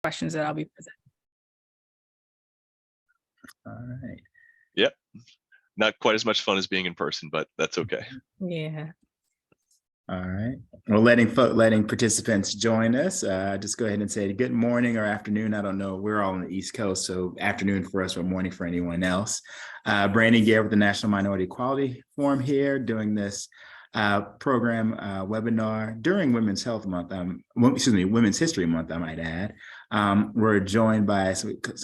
questions that I'll be presenting. All right. Yep. Not quite as much fun as being in person, but that's okay. Yeah. All right. Well, letting participants join us, just go ahead and say good morning or afternoon. I don't know. We're all on the East Coast, so afternoon for us or morning for anyone else. Brandon Gare with the National Minority Equality Forum here, doing this program webinar during Women's Health Month. Women's History Month, I might add. We're joined by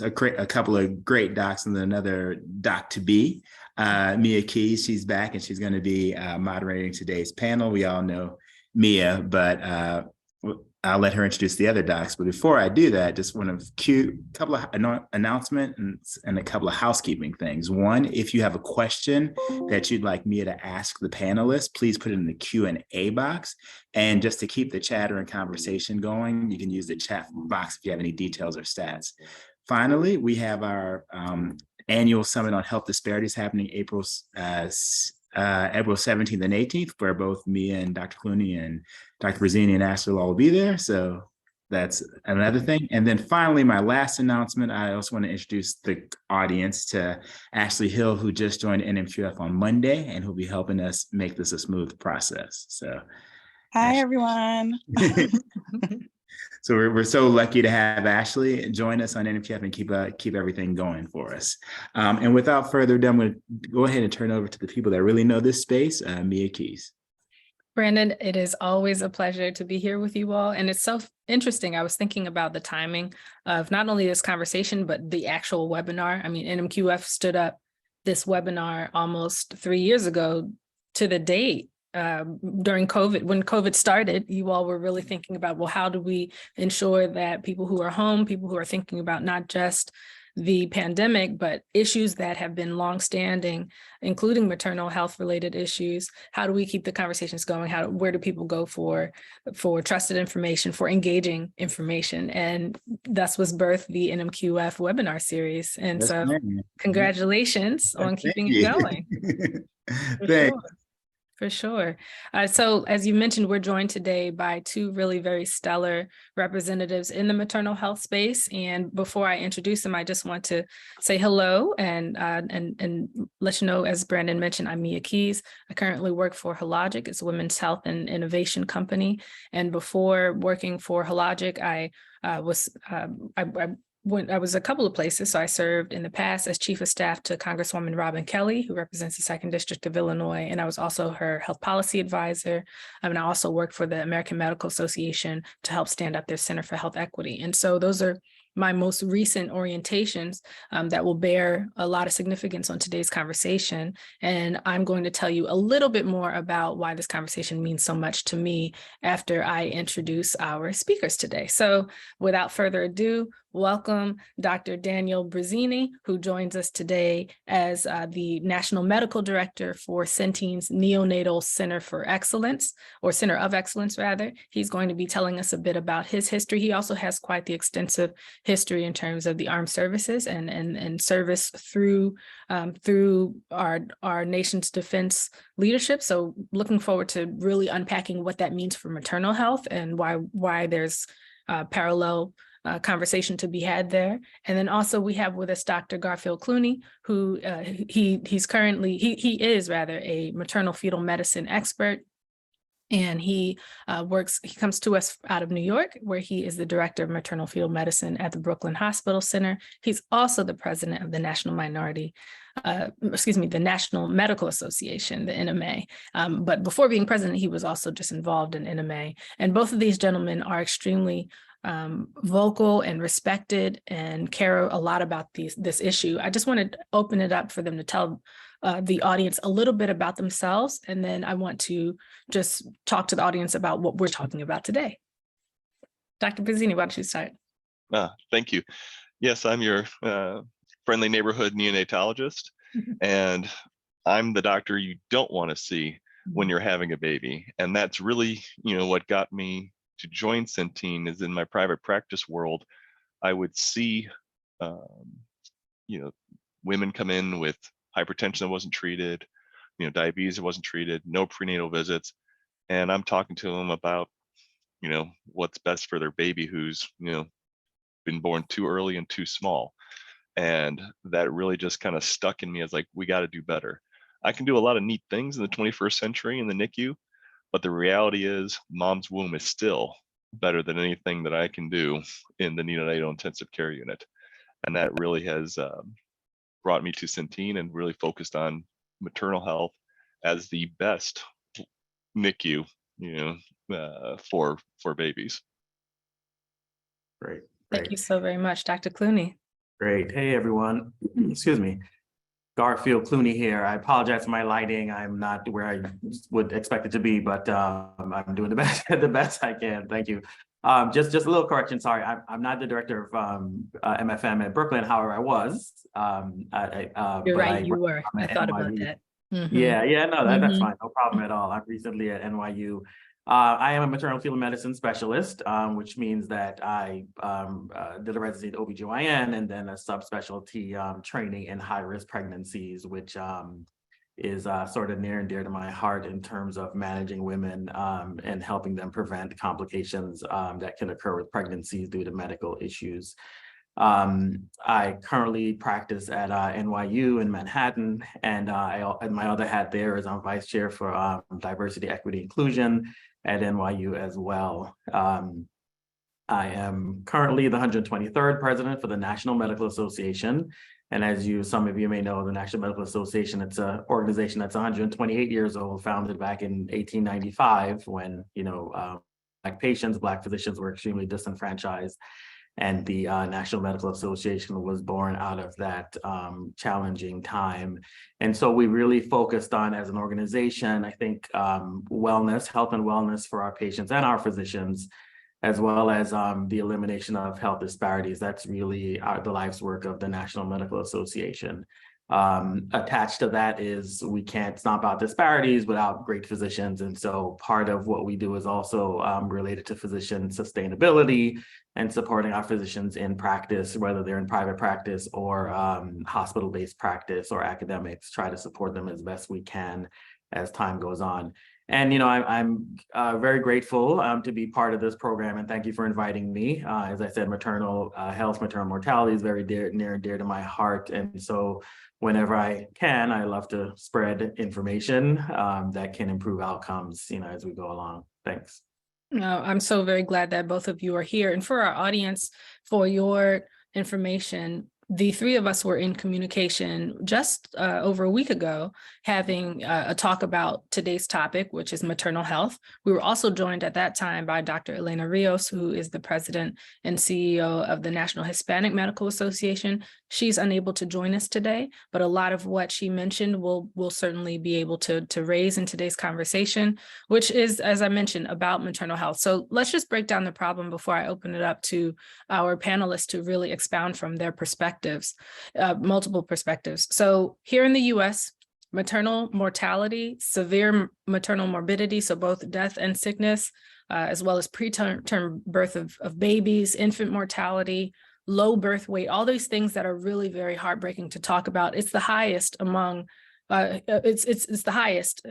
a couple of great docs and then another doc to be. Mia Keeys, she's back and she's going to be moderating today's panel. We all know Mia, but I'll let her introduce the other docs. But before I do that, just want to cue a couple of announcements and a couple of housekeeping things. One, if you have a question that you'd like Mia to ask the panelists, please put it in the Q&A box. And just to keep the chatter and conversation going, you can use the chat box if you have any details or stats. Finally, we have our annual Summit on Health Disparities happening April 17th and 18th, where both Mia and Dr. Clooney and Dr. Brazzini and Ashley will all be there. So that's another thing. And then finally, my last announcement, I also want to introduce the audience to Ashley Hill, who just joined NMQF on Monday, and who'll be helping us make this a smooth process. So hi, everyone. So we're so lucky to have Ashley join us on NMQF and keep everything going for us. And without further ado, I'm going to go ahead and turn over to the people that really know this space, Mia Keeys. Brandon, it is always a pleasure to be here with you all. And it's so interesting. I was thinking about the timing of not only this conversation, but the actual webinar. I mean, NMQF stood up this webinar almost 3 years ago to the date. During COVID, when COVID started, you all were really thinking about, well, how do we ensure that people who are home, people who are thinking about not just the pandemic, but issues that have been longstanding, including maternal health related issues, how do we keep the conversations going? Where do people go for trusted information, for engaging information? And thus was birthed the NMQF webinar series. And That's so great. Congratulations on keeping it going. Thanks. For sure. So as you mentioned, we're joined today by two really very stellar representatives in the maternal health space. And before I introduce them, I just want to say hello and let you know, as Brandon mentioned, I'm Mia Keeys. I currently work for Hologic. It's a women's health and innovation company. And before working for Hologic, I was a couple of places. So I served in the past as chief of staff to Congresswoman Robin Kelly, who represents the 2nd District of Illinois. And I was also her health policy advisor. And I also worked for the American Medical Association to help stand up their Center for Health Equity. And so those are my most recent orientations that will bear a lot of significance on today's conversation. And I'm going to tell you a little bit more about why this conversation means so much to me after I introduce our speakers today. So without further ado, welcome Dr. Daniel Brazzini, who joins us today as the National Medical Director for Centene's Neonatal Center for Excellence, or Center of Excellence, rather. He's going to be telling us a bit about his history. He also has quite the extensive history in terms of the armed services and service through our nation's defense leadership. So looking forward to really unpacking what that means for maternal health and why there's parallel conversation to be had there. And then also we have with us Dr. Garfield Clooney, who he is a maternal fetal medicine expert. And he comes to us out of New York, where he is the director of maternal fetal medicine at the Brooklyn Hospital Center. He's also the president of the National Medical Association, the NMA. But before being president, he was also just involved in NMA. And both of these gentlemen are extremely vocal and respected and care a lot about this issue. I just wanted to open it up for them to tell the audience a little bit about themselves, and then I want to just talk to the audience about what we're talking about today. Dr. Brazzini, why don't you start? Thank you. Yes, I'm your friendly neighborhood neonatologist, and I'm the doctor you don't want to see when you're having a baby. And that's really, what got me to join Centene. Is in my private practice world, I would see, women come in with hypertension that wasn't treated, diabetes that wasn't treated, no prenatal visits. And I'm talking to them about, what's best for their baby who's, been born too early and too small. And that really just kind of stuck in me as like, we got to do better. I can do a lot of neat things in the 21st century in the NICU, but the reality is mom's womb is still better than anything that I can do in the neonatal intensive care unit. And that really has brought me to Centene and really focused on maternal health as the best NICU, for babies. Great. Thank you so very much, Dr. Clooney. Great. Hey, everyone. Excuse me. Garfield Clooney here. I apologize for my lighting. I'm not where I would expect it to be, but I'm doing the best I can. Thank you. Just a little correction. Sorry, I'm not the director of MFM at Brooklyn. However, I was. You're right. You were. I thought about that. Mm-hmm. Yeah. No, that's fine. No problem at all. I'm recently at NYU. I am a maternal fetal medicine specialist, which means that I did a residency in OBGYN and then a subspecialty training in high-risk pregnancies, which is sort of near and dear to my heart in terms of managing women and helping them prevent complications that can occur with pregnancies due to medical issues. I currently practice at NYU in Manhattan, and my other hat there is I'm vice chair for diversity, equity, inclusion at NYU as well. I am currently the 123rd president for the National Medical Association. And as some of you may know, the National Medical Association, it's an organization that's 128 years old, founded back in 1895 when, Black patients, Black physicians were extremely disenfranchised. And the National Medical Association was born out of that challenging time. And so we really focused on, as an organization, I think, wellness, health and wellness for our patients and our physicians, as well as the elimination of health disparities. That's really the life's work of the National Medical Association. Attached to that is we can't stomp out disparities without great physicians. And so part of what we do is also related to physician sustainability and supporting our physicians in practice, whether they're in private practice or hospital-based practice or academics, try to support them as best we can as time goes on. And, I'm very grateful to be part of this program, and thank you for inviting me. As I said, maternal health, maternal mortality is very near and dear to my heart. And so whenever I can, I love to spread information that can improve outcomes, as we go along. Thanks. No, I'm so very glad that both of you are here. And for our audience, for your information, the three of us were in communication just over a week ago, having a talk about today's topic, which is maternal health. We were also joined at that time by Dr. Elena Rios, who is the president and CEO of the National Hispanic Medical Association. She's unable to join us today, but a lot of what she mentioned we'll certainly be able to raise in today's conversation, which is, as I mentioned, about maternal health. So let's just break down the problem before I open it up to our panelists to really expound from their perspectives, multiple perspectives. So here in the US, maternal mortality, severe maternal morbidity, so both death and sickness, as well as preterm birth of babies, infant mortality, low birth weight, all these things that are really very heartbreaking to talk about. It's the highest among, it's the highest,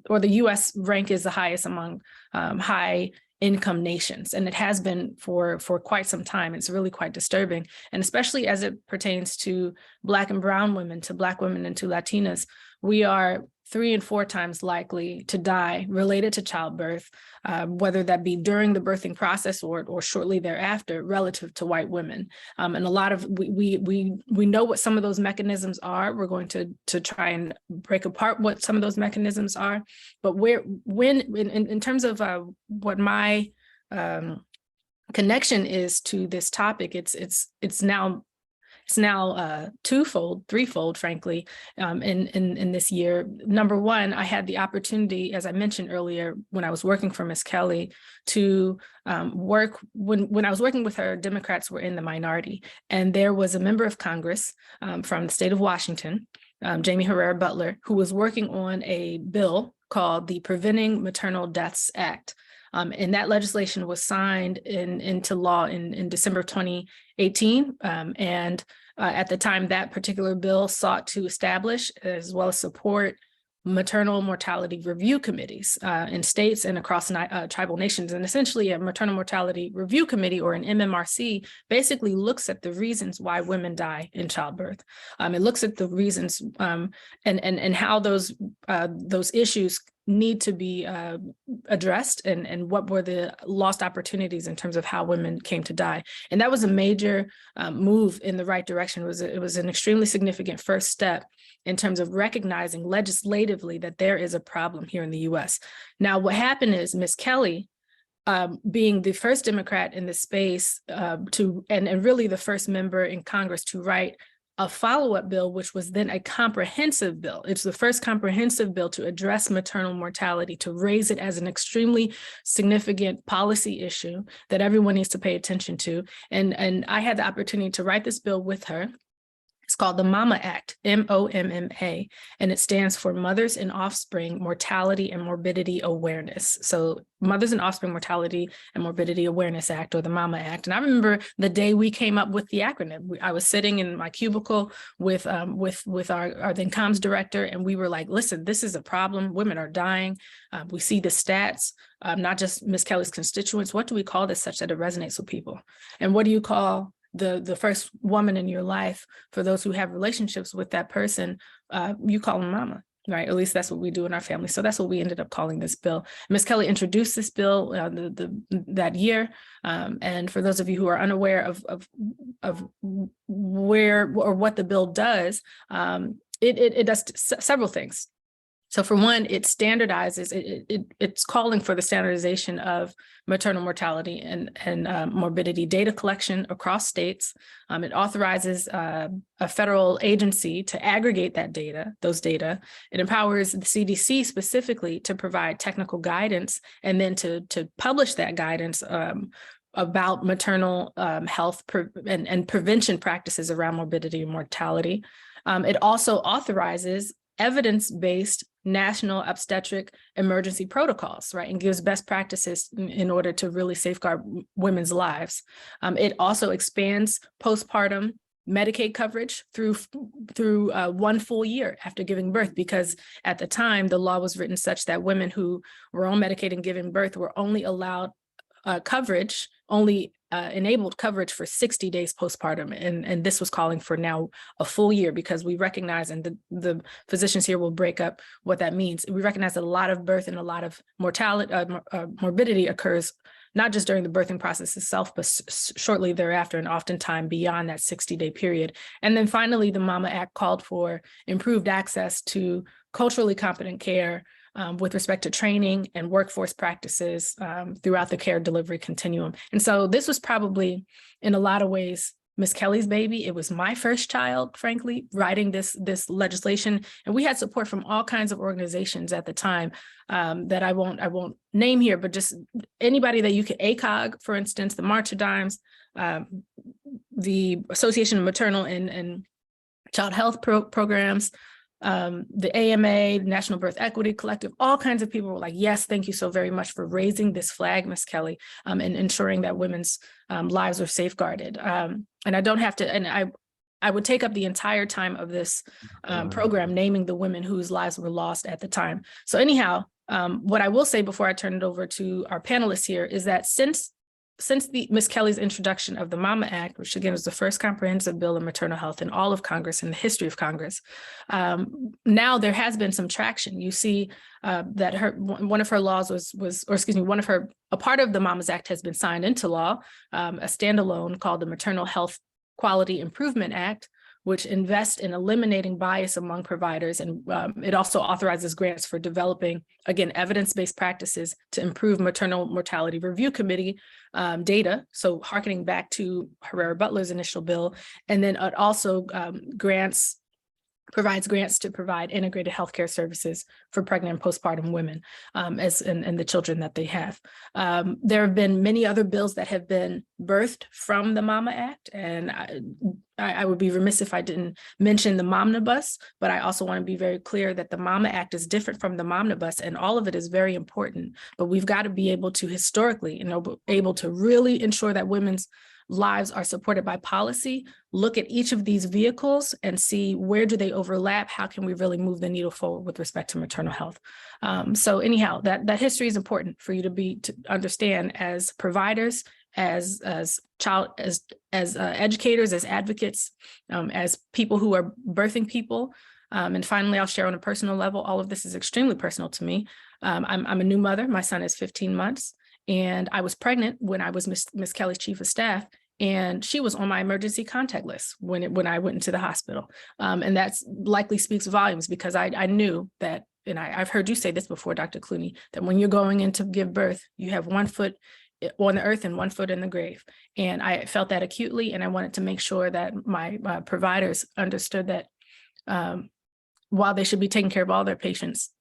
or the US rank is the highest among high income nations. And it has been for quite some time. It's really quite disturbing. And especially as it pertains to Black and brown women, to Black women and to Latinas, we are 3 and 4 times likely to die related to childbirth, whether that be during the birthing process or shortly thereafter, relative to white women. And a lot of, we know what some of those mechanisms are. We're going to try and break apart what some of those mechanisms are. But in terms of what my connection is to this topic, it's now twofold, threefold, frankly, in this year. Number one, I had the opportunity, as I mentioned earlier, when I was working for Ms. Kelly, to work, when I was working with her, Democrats were in the minority. And there was a member of Congress from the state of Washington, Jamie Herrera Butler, who was working on a bill called the Preventing Maternal Deaths Act. And that legislation was signed into law in December of 2018. And at the time, that particular bill sought to establish, as well as support, maternal mortality review committees in states and across tribal nations. And essentially a maternal mortality review committee, or an MMRC, basically looks at the reasons why women die in childbirth. It looks at the reasons and how those issues need to be addressed, and what were the lost opportunities in terms of how women came to die. And that was a major move in the right direction. It was an extremely significant first step in terms of recognizing legislatively that there is a problem here in the US. Now, what happened is Ms. Kelly, being the first Democrat in this space and really the first member in Congress to write a follow-up bill, which was then a comprehensive bill. It's the first comprehensive bill to address maternal mortality, to raise it as an extremely significant policy issue that everyone needs to pay attention to. And I had the opportunity to write this bill with her. It's called the MOMMA Act, MOMMA, and it stands for Mothers and Offspring Mortality and Morbidity Awareness. So Mothers and Offspring Mortality and Morbidity Awareness Act, or the MOMMA Act. And I remember the day we came up with the acronym. I was sitting in my cubicle with our then comms director, and we were like, listen, this is a problem. Women are dying. We see the stats, not just Ms. Kelly's constituents. What do we call this such that it resonates with people? And what do you call the first woman in your life? For those who have relationships with that person, you call them mama, right? At least that's what we do in our family. So that's what we ended up calling this bill. Ms. Kelly introduced this bill that year. And for those of you who are unaware of where or what the bill does, it does several things. So for one, it standardizes, it's calling for the standardization of maternal mortality and morbidity data collection across states. It authorizes a federal agency to aggregate those data. It empowers the CDC specifically to provide technical guidance, and then to publish that guidance about maternal health and prevention practices around morbidity and mortality. It also authorizes evidence-based national obstetric emergency protocols, right, and gives best practices in order to really safeguard women's lives. It also expands postpartum Medicaid coverage through 1 full year after giving birth, because at the time the law was written such that women who were on Medicaid and giving birth were only allowed enabled coverage for 60 days postpartum. And this was calling for now a full year, because we recognize, and the physicians here will break up what that means. We recognize that a lot of birth and a lot of mortality, morbidity occurs not just during the birthing process itself, but shortly thereafter, and oftentimes beyond that 60-day period. And then finally, the MOMMA Act called for improved access to culturally competent care with respect to training and workforce practices throughout the care delivery continuum. And so this was probably, in a lot of ways, Ms. Kelly's baby. It was my first child, frankly, writing this legislation. And we had support from all kinds of organizations at the time that I won't name here, but just anybody that you could, ACOG, for instance, the March of Dimes, the Association of Maternal and Child Health Programs, the AMA, National Birth Equity Collective, all kinds of people were like, yes, thank you so very much for raising this flag, Ms. Kelly, and ensuring that women's lives are safeguarded. And I don't have to, and I would take up the entire time of this program naming the women whose lives were lost at the time. So anyhow, what I will say before I turn it over to our panelists here is that since Ms. Kelly's introduction of the MOMMA Act, which again was the first comprehensive bill in maternal health in all of Congress, in the history of Congress, now there has been some traction. You see that a part of the MOMMA'S Act has been signed into law, a standalone called the Maternal Health Quality Improvement Act, which invests in eliminating bias among providers. And it also authorizes grants for developing, again, evidence-based practices to improve maternal mortality review committee data. So hearkening back to Herrera Butler's initial bill. And then it also provides grants to provide integrated healthcare services for pregnant and postpartum women and the children that they have. There have been many other bills that have been birthed from the MOMMA Act, and I would be remiss if I didn't mention the Momnibus, but I also want to be very clear that the MOMMA Act is different from the Momnibus, and all of it is very important, but we've got to be able to historically, able to really ensure that women's lives are supported by policy, look at each of these vehicles and see where do they overlap? How can we really move the needle forward with respect to maternal health? So anyhow, that history is important for you to understand as providers, as educators, as advocates, as people who are birthing people. And finally, I'll share on a personal level, all of this is extremely personal to me. I'm a new mother. My son is 15 months. And I was pregnant when I was Miss Kelly's chief of staff, and she was on my emergency contact list when I went into the hospital. And that's likely speaks volumes, because I knew that, and I've heard you say this before, Dr. Clooney, that when you're going in to give birth, you have 1 foot on the earth and 1 foot in the grave. And I felt that acutely, and I wanted to make sure that my providers understood that while they should be taking care of all their patients,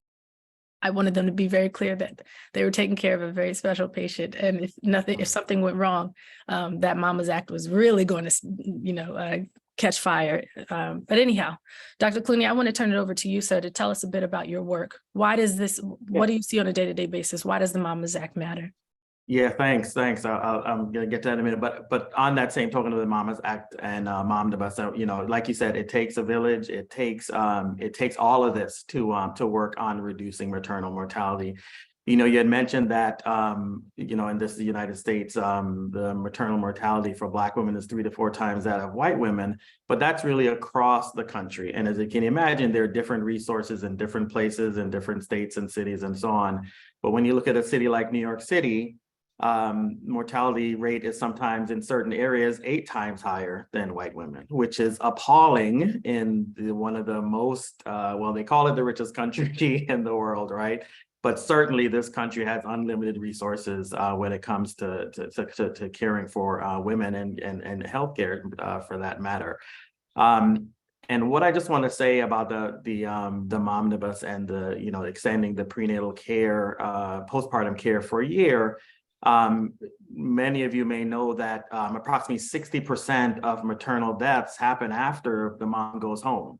I wanted them to be very clear that they were taking care of a very special patient. And if something went wrong, that MOMMA'S Act was really going to, catch fire. But anyhow, Dr. Clooney, I want to turn it over to you, sir, to tell us a bit about your work. What do you see on a day-to-day basis? Why does the MOMMA'S Act matter? Yeah, thanks. I'm gonna get to that in a minute, but on that same token of the MOMMA'S Act and MOMMA'S, like you said, it takes a village. It takes all of this to work on reducing maternal mortality. You had mentioned that in this the United States, the maternal mortality for Black women is 3 to 4 times that of white women, but that's really across the country. And as you can imagine, there are different resources in different places in different states and cities and so on. But when you look at a city like New York City, mortality rate is sometimes in certain areas 8 times higher than white women, which is appalling in one of the most, they call it the richest country in the world, right? But certainly this country has unlimited resources when it comes to caring for women and healthcare for that matter. And what I just want to say about the MOMMA'S and the extending the prenatal care, postpartum care for a year. Many of you may know that approximately 60% of maternal deaths happen after the mom goes home.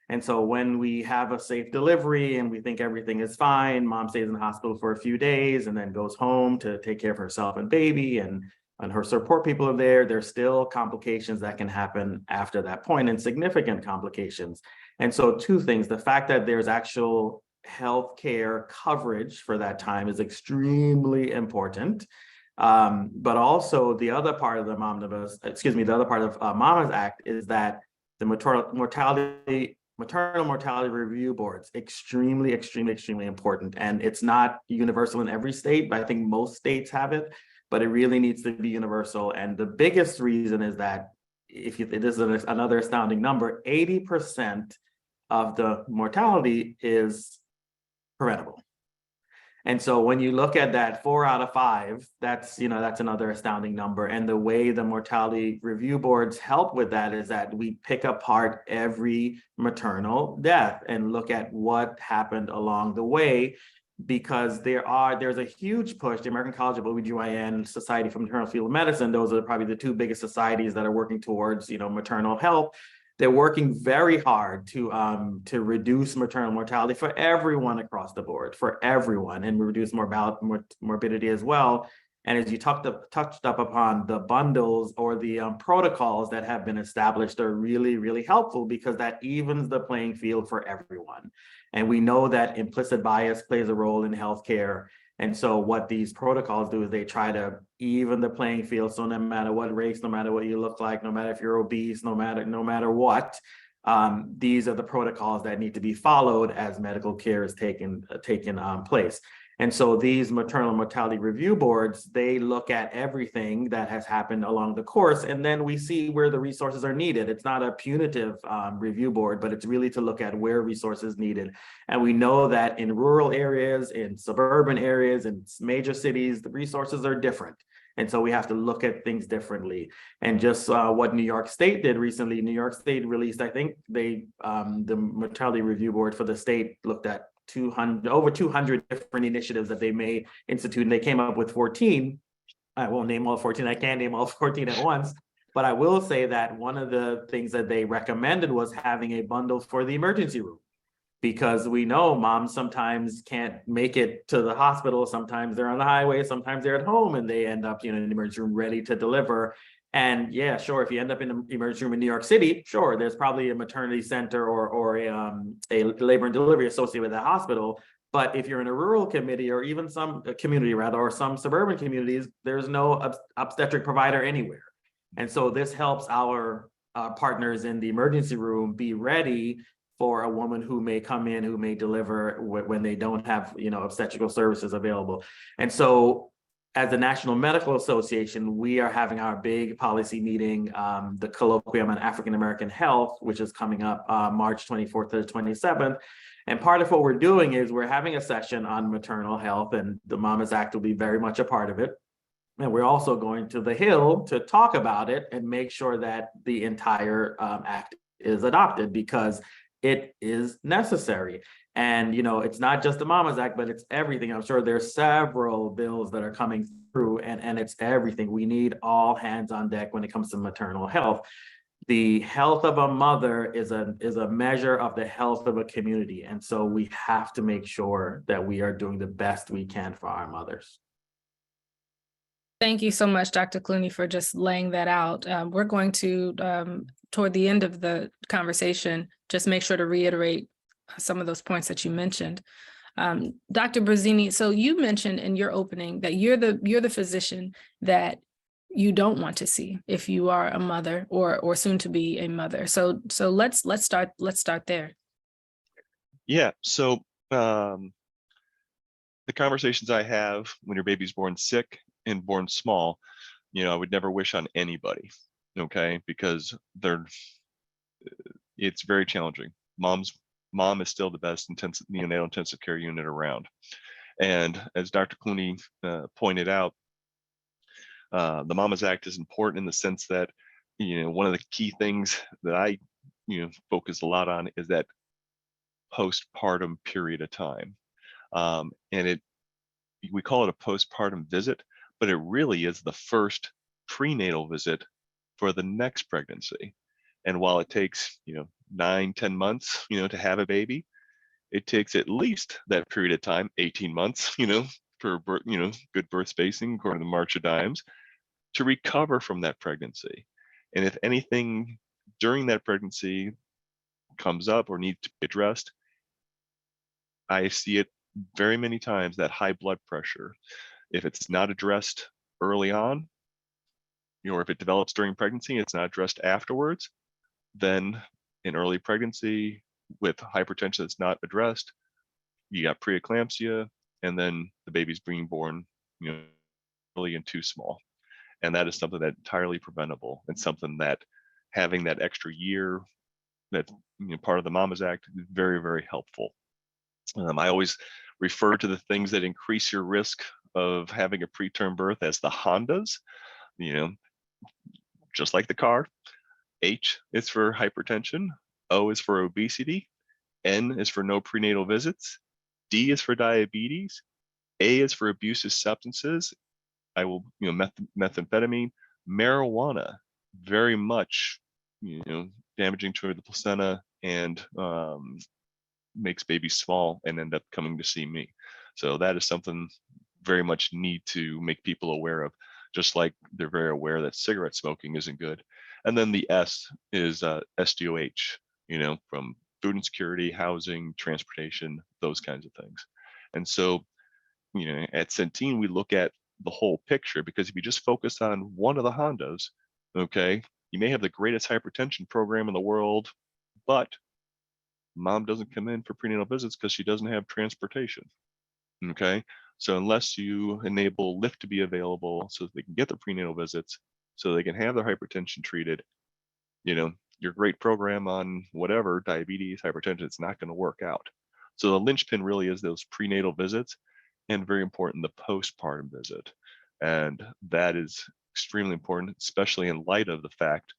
And so when we have a safe delivery and we think everything is fine, mom stays in the hospital for a few days and then goes home to take care of herself and baby, and her support people are there, there's still complications that can happen after that point, and significant complications. And so 2 things, the fact that there's actual healthcare coverage for that time is extremely important. But also the other part of the MOMMA'S Act is that the maternal mortality review boards, extremely important. And it's not universal in every state, but I think most states have it, but it really needs to be universal. And the biggest reason is that this is another astounding number, 80% of the mortality is preventable. And so when you look at that 4 out of 5, that's another astounding number. And the way the mortality review boards help with that is that we pick apart every maternal death and look at what happened along the way, because there's a huge push. The American College of OBGYN, Society for Maternal Fetal Medicine, those are probably the 2 biggest societies that are working towards maternal health. They're working very hard to reduce maternal mortality for everyone across the board, for everyone, and reduce morbidity as well. And as you touched up upon, the bundles or the protocols that have been established are really helpful, because that evens the playing field for everyone. And we know that implicit bias plays a role in healthcare. And so what these protocols do is they try to even the playing field. So no matter what race, no matter what you look like, no matter if you're obese, no matter what, these are the protocols that need to be followed as medical care is taken place. And so these maternal mortality review boards, they look at everything that has happened along the course, and then we see where the resources are needed. It's not a punitive review board, but it's really to look at where resources needed. And we know that in rural areas, in suburban areas, in major cities, the resources are different. And so we have to look at things differently. And just what New York State did recently, New York State released, I think the mortality review board for the state looked at over 200 different initiatives that they may institute, and they came up with 14. I won't name all 14. I can't name all 14 at once, but I will say that one of the things that they recommended was having a bundle for the emergency room, because we know moms sometimes can't make it to the hospital. Sometimes they're on the highway, sometimes they're at home, and they end up in the emergency room ready to deliver. And yeah, sure, if you end up in the emergency room in New York City, sure, there's probably a maternity center or a labor and delivery associated with that hospital. But if you're in a rural community or even some community rather, or some suburban communities, there's no obstetric provider anywhere. And so this helps our partners in the emergency room be ready for a woman who may come in, who may deliver when they don't have, obstetrical services available. And so as the National Medical Association, we are having our big policy meeting, the colloquium on African American health, which is coming up March 24th to the 27th. And part of what we're doing is we're having a session on maternal health, and the MOMMA'S Act will be very much a part of it. And we're also going to the Hill to talk about it and make sure that the entire act is adopted, because it is necessary. And, it's not just the MOMMA'S Act, but it's everything. I'm sure there's several bills that are coming through, and it's everything. We need all hands on deck when it comes to maternal health. The health of a mother is a measure of the health of a community. And so we have to make sure that we are doing the best we can for our mothers. Thank you so much, Dr. Clooney, for just laying that out. We're going to, toward the end of the conversation, just make sure to reiterate some of those points that you mentioned. Dr. Brazzini, so you mentioned in your opening that you're the physician that you don't want to see if you are a mother or soon to be a mother. So let's start there. Yeah. So the conversations I have when your baby's born sick and born small, I would never wish on anybody, okay? Because it's very challenging. Mom is still the best neonatal intensive care unit around. And as Dr. Clooney pointed out, the MOMMA'S Act is important in the sense that, one of the key things that I, focus a lot on is that postpartum period of time. And we call it a postpartum visit, but it really is the first prenatal visit for the next pregnancy. And while it takes, 9-10 months, to have a baby, it takes at least that period of time, 18 months, for birth, good birth spacing according to the March of Dimes, to recover from that pregnancy. And if anything during that pregnancy comes up or needs to be addressed, I see it very many times, that high blood pressure. If it's not addressed early on, or if it develops during pregnancy and it's not addressed afterwards, then in early pregnancy with hypertension that's not addressed, you got preeclampsia, and then the baby's being born, early and too small. And that is something that's entirely preventable, and something that having that extra year, that part of the MOMMA'S Act, is very, very helpful. I always refer to the things that increase your risk of having a preterm birth as the Hondas, just like the car. H is for hypertension, O is for obesity, N is for no prenatal visits, D is for diabetes, A is for abusive substances. Methamphetamine, marijuana, very much, damaging to the placenta and makes babies small and end up coming to see me. So that is something very much need to make people aware of, just like they're very aware that cigarette smoking isn't good. And then the S is SDOH, from food insecurity, housing, transportation, those kinds of things. And so, at Centene, we look at the whole picture, because if you just focus on one of the Hondas, okay, you may have the greatest hypertension program in the world, but mom doesn't come in for prenatal visits because she doesn't have transportation. Okay, so unless you enable Lyft to be available so that they can get the prenatal visits, so they can have their hypertension treated, your great program on whatever, diabetes, hypertension, it's not going to work out. So the linchpin really is those prenatal visits, and very important, the postpartum visit. And that is extremely important, especially in light of the fact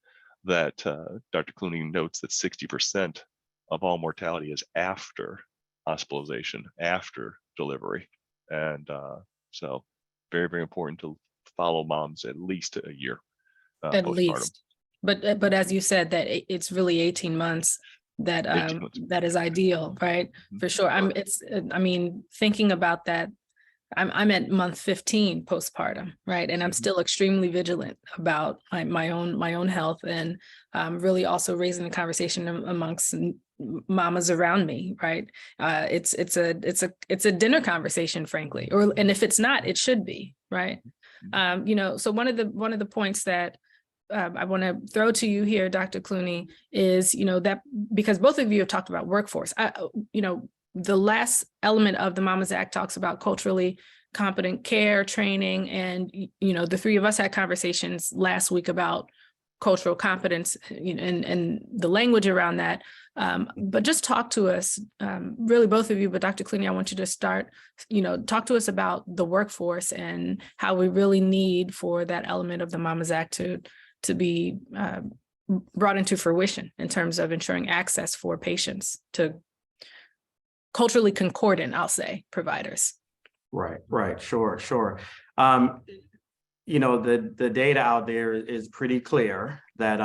that Dr. Clooney notes that 60% of all mortality is after hospitalization, after delivery. And so very, very important to follow moms at least a year At postpartum. least. But as you said, that it's really 18 months that 18 months. that is ideal, right? For sure. Thinking about that, I'm at month 15 postpartum, right? And I'm still extremely vigilant about my own health, and really also raising the conversation amongst mamas around me, right? It's a dinner conversation, frankly, and if it's not, it should be, right? So one of the points that I want to throw to you here, Dr. Clooney, is, that because both of you have talked about workforce, the last element of the MOMMA'S Act talks about culturally competent care training. And, the three of us had conversations last week about cultural competence, and the language around that. But just talk to us, really both of you, but Dr. Clooney, I want you to start, talk to us about the workforce and how we really need for that element of the MOMMA'S Act to be brought into fruition in terms of ensuring access for patients to culturally concordant, I'll say, providers. Right. Sure. The data out there is pretty clear that,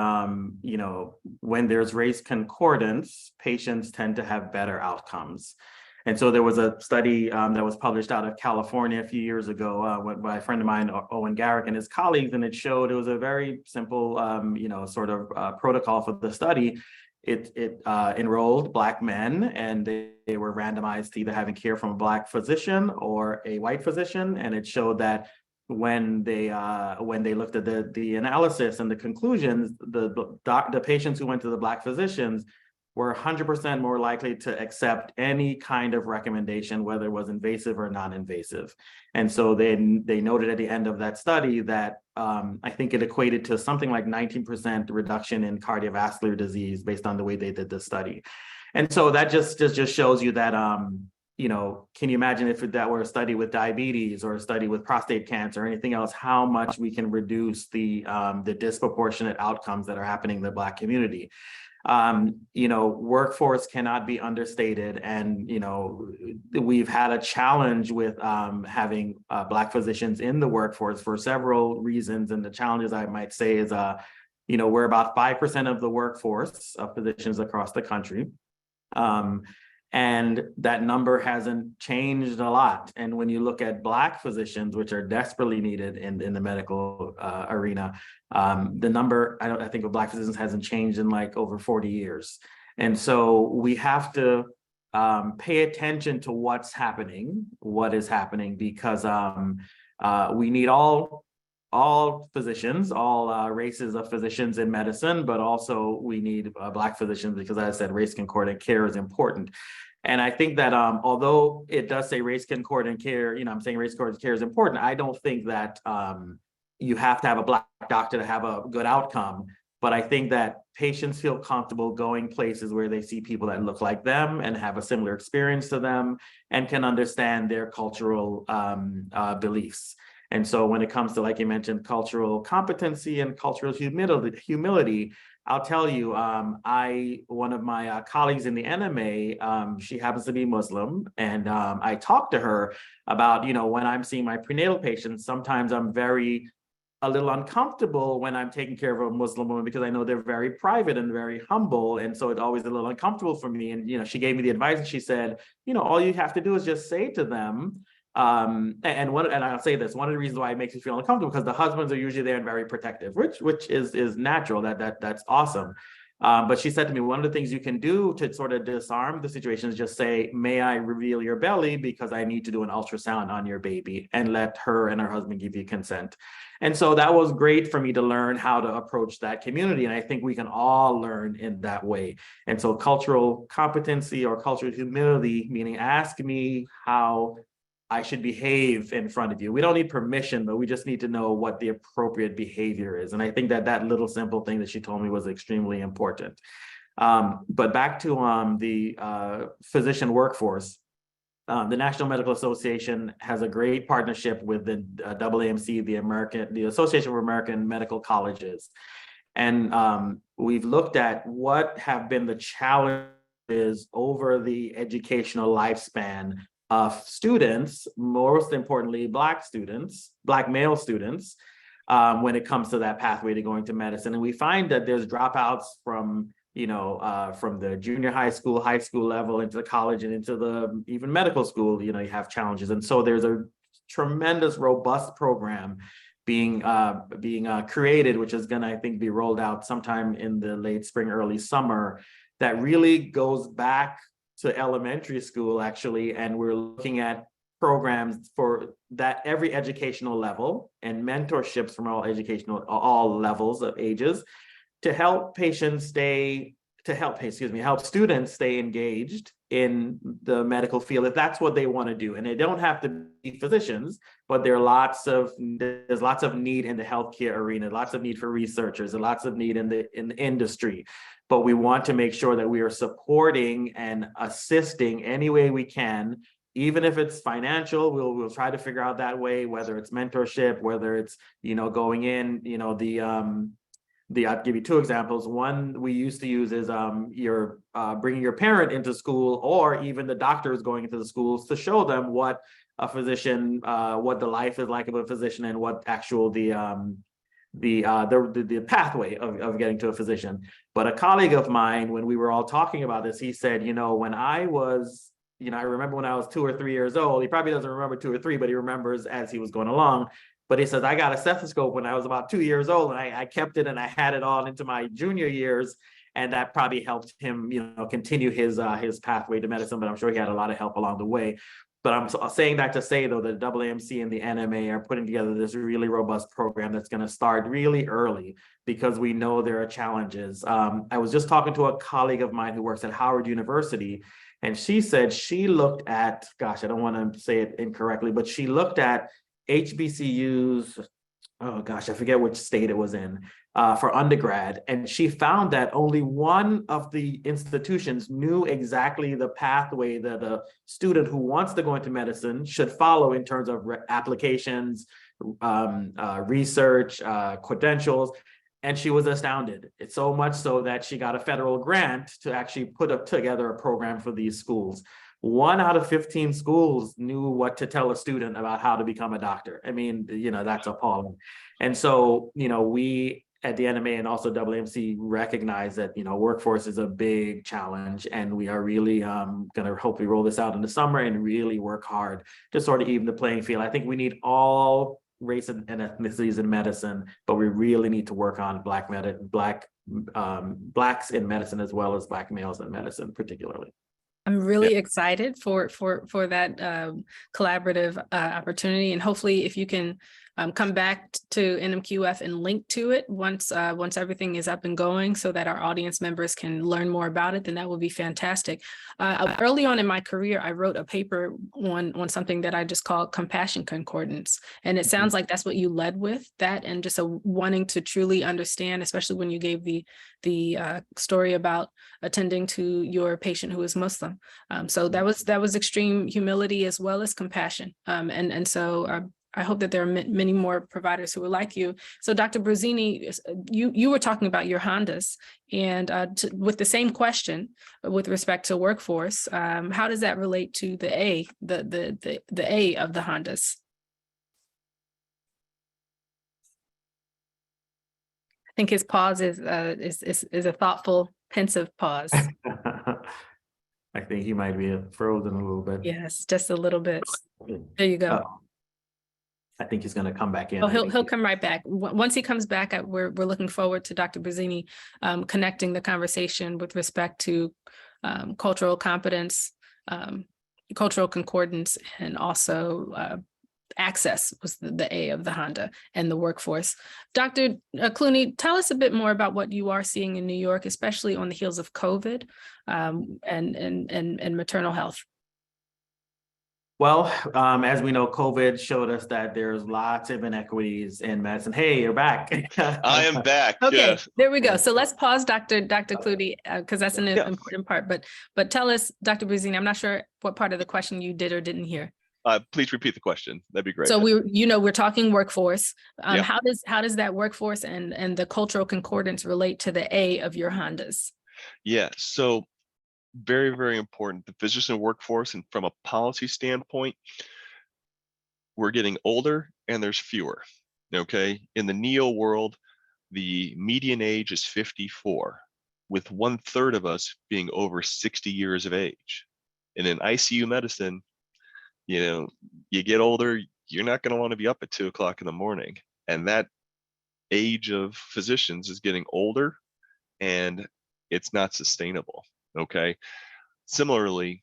when there's race concordance, patients tend to have better outcomes. And so there was a study that was published out of California a few years ago by a friend of mine, Owen Garrick, and his colleagues, and it was a very simple, protocol for the study. It enrolled Black men, and they were randomized to either having care from a Black physician or a white physician, and it showed that when they looked at the analysis and the conclusions, the patients who went to the Black physicians were 100% more likely to accept any kind of recommendation, whether it was invasive or non-invasive. And so they noted at the end of that study that I think it equated to something like 19% reduction in cardiovascular disease based on the way they did the study. And so that just shows you that, can you imagine if that were a study with diabetes or a study with prostate cancer or anything else, how much we can reduce the disproportionate outcomes that are happening in the Black community. Workforce cannot be understated. And, we've had a challenge with having Black physicians in the workforce for several reasons. And the challenges, I might say, is, we're about 5% of the workforce of physicians across the country. And that number hasn't changed a lot. And when you look at Black physicians, which are desperately needed in the medical arena, the number, I think of Black physicians hasn't changed in like over 40 years. And so we have to pay attention to what is happening, because we need all physicians, all races of physicians in medicine, but also we need Black physicians because, as I said, race concordant care is important. And I think that although it does say race concordant care, I'm saying race concordant care is important, I don't think that you have to have a Black doctor to have a good outcome. But I think that patients feel comfortable going places where they see people that look like them and have a similar experience to them and can understand their cultural beliefs. And so when it comes to, like you mentioned, cultural competency and cultural humility, I'll tell you, one of my colleagues in the NMA, she happens to be Muslim, and I talked to her about, when I'm seeing my prenatal patients, sometimes I'm a little uncomfortable when I'm taking care of a Muslim woman because I know they're very private and very humble. And so it's always a little uncomfortable for me. And, she gave me the advice and she said, all you have to do is just say to them, and I'll say this, one of the reasons why it makes me feel uncomfortable, because the husbands are usually there and very protective, which is natural, that's awesome. But she said to me, one of the things you can do to sort of disarm the situation is just say, may I reveal your belly because I need to do an ultrasound on your baby, and let her and her husband give you consent. And so that was great for me to learn how to approach that community. And I think we can all learn in that way. And so cultural competency or cultural humility, meaning ask me how I should behave in front of you. We don't need permission, but we just need to know what the appropriate behavior is. And I think that little simple thing that she told me was extremely important. But back to the physician workforce, the National Medical Association has a great partnership with the AAMC, the Association of American Medical Colleges. And we've looked at what have been the challenges over the educational lifespan of students, most importantly, Black male students, when it comes to that pathway to going to medicine. And we find that there's dropouts from the junior high school level into the college and into the even medical school, you have challenges. And so there's a tremendous, robust program being created, which is going to, I think, be rolled out sometime in the late spring, early summer, that really goes back to elementary school, actually. And we're looking at programs for that every educational level and mentorships from all levels of ages to help help students stay engaged in the medical field if that's what they want to do. And they don't have to be physicians, but there's lots of need in the healthcare arena, lots of need for researchers, and lots of need in the industry. But we want to make sure that we are supporting and assisting any way we can, even if it's financial. We'll try to figure out that way, whether it's mentorship, whether it's, going in, I'll give you two examples. One we used to use is you're bringing your parent into school, or even the doctors going into the schools to show them what a physician, what the life is like of a physician, and what actual the pathway of getting to a physician. But a colleague of mine, when we were all talking about this, he said, when I was, I remember when I was 2 or 3 years old. He probably doesn't remember 2 or 3, but he remembers as he was going along. But he says, I got a stethoscope when I was about 2 years old, and I kept it and I had it on into my junior years. And that probably helped him, continue his pathway to medicine. But I'm sure he had a lot of help along the way. But I'm saying that to say, though, that AAMC and the NMA are putting together this really robust program that's going to start really early, because we know there are challenges. I was just talking to a colleague of mine who works at Howard University, and she said she looked at, gosh, I don't want to say it incorrectly, but she looked at HBCUs, oh gosh, I forget which state it was in, for undergrad. And she found that only one of the institutions knew exactly the pathway that a student who wants to go into medicine should follow in terms of applications, research, credentials. And she was astounded. It's so much so that she got a federal grant to actually put together a program for these schools. 1 out of 15 schools knew what to tell a student about how to become a doctor. I mean, that's appalling. And so, we at the NMA and also AAMC recognize that, workforce is a big challenge, and we are really going to hopefully roll this out in the summer and really work hard to sort of even the playing field. I think we need all race and ethnicities in medicine, but we really need to work on blacks in medicine, as well as Black males in medicine, particularly. I'm really excited for that collaborative opportunity, and hopefully if you can come back to NMQF and link to it once everything is up and going, so that our audience members can learn more about it, then that would be fantastic. Early on in my career, I wrote a paper on something that I just called compassion concordance, and it sounds like that's what you led with, that, and just wanting to truly understand, especially when you gave the story about attending to your patient who is Muslim. So that was extreme humility as well as compassion, and so I hope that there are many more providers who are like you. So Dr. Bruzzini, you were talking about your Hondas, and with the same question with respect to workforce, how does that relate to the A of the Hondas? I think his pause is a thoughtful, pensive pause. I think he might be frozen a little bit. Yes, just a little bit. There you go. I think he's going to come back in. Oh, he'll come right back. Once he comes back, we're looking forward to Dr. Bruzzini connecting the conversation with respect to cultural competence, cultural concordance, and also access was the A of the Honda, and the workforce. Dr. Clooney, tell us a bit more about what you are seeing in New York, especially on the heels of COVID and maternal health. Well, as we know, COVID showed us that there's lots of inequities in medicine. Hey, you're back. I am back. Okay, yes. There we go. So let's pause, Dr. Clooney, because that's an important part. But tell us, Dr. Bruzzini, I'm not sure what part of the question you did or didn't hear. Please repeat the question. That'd be great. So we're talking workforce. How does that workforce and the cultural concordance relate to the A of your Hondas? Yeah. So very, very important. The physician workforce, and from a policy standpoint, we're getting older and there's fewer. Okay. In the neo world, the median age is 54, with 1/3 of us being over 60 years of age. And in ICU medicine, you get older, you're not going to want to be up at 2 o'clock in the morning. And that age of physicians is getting older, and it's not sustainable. Okay. Similarly,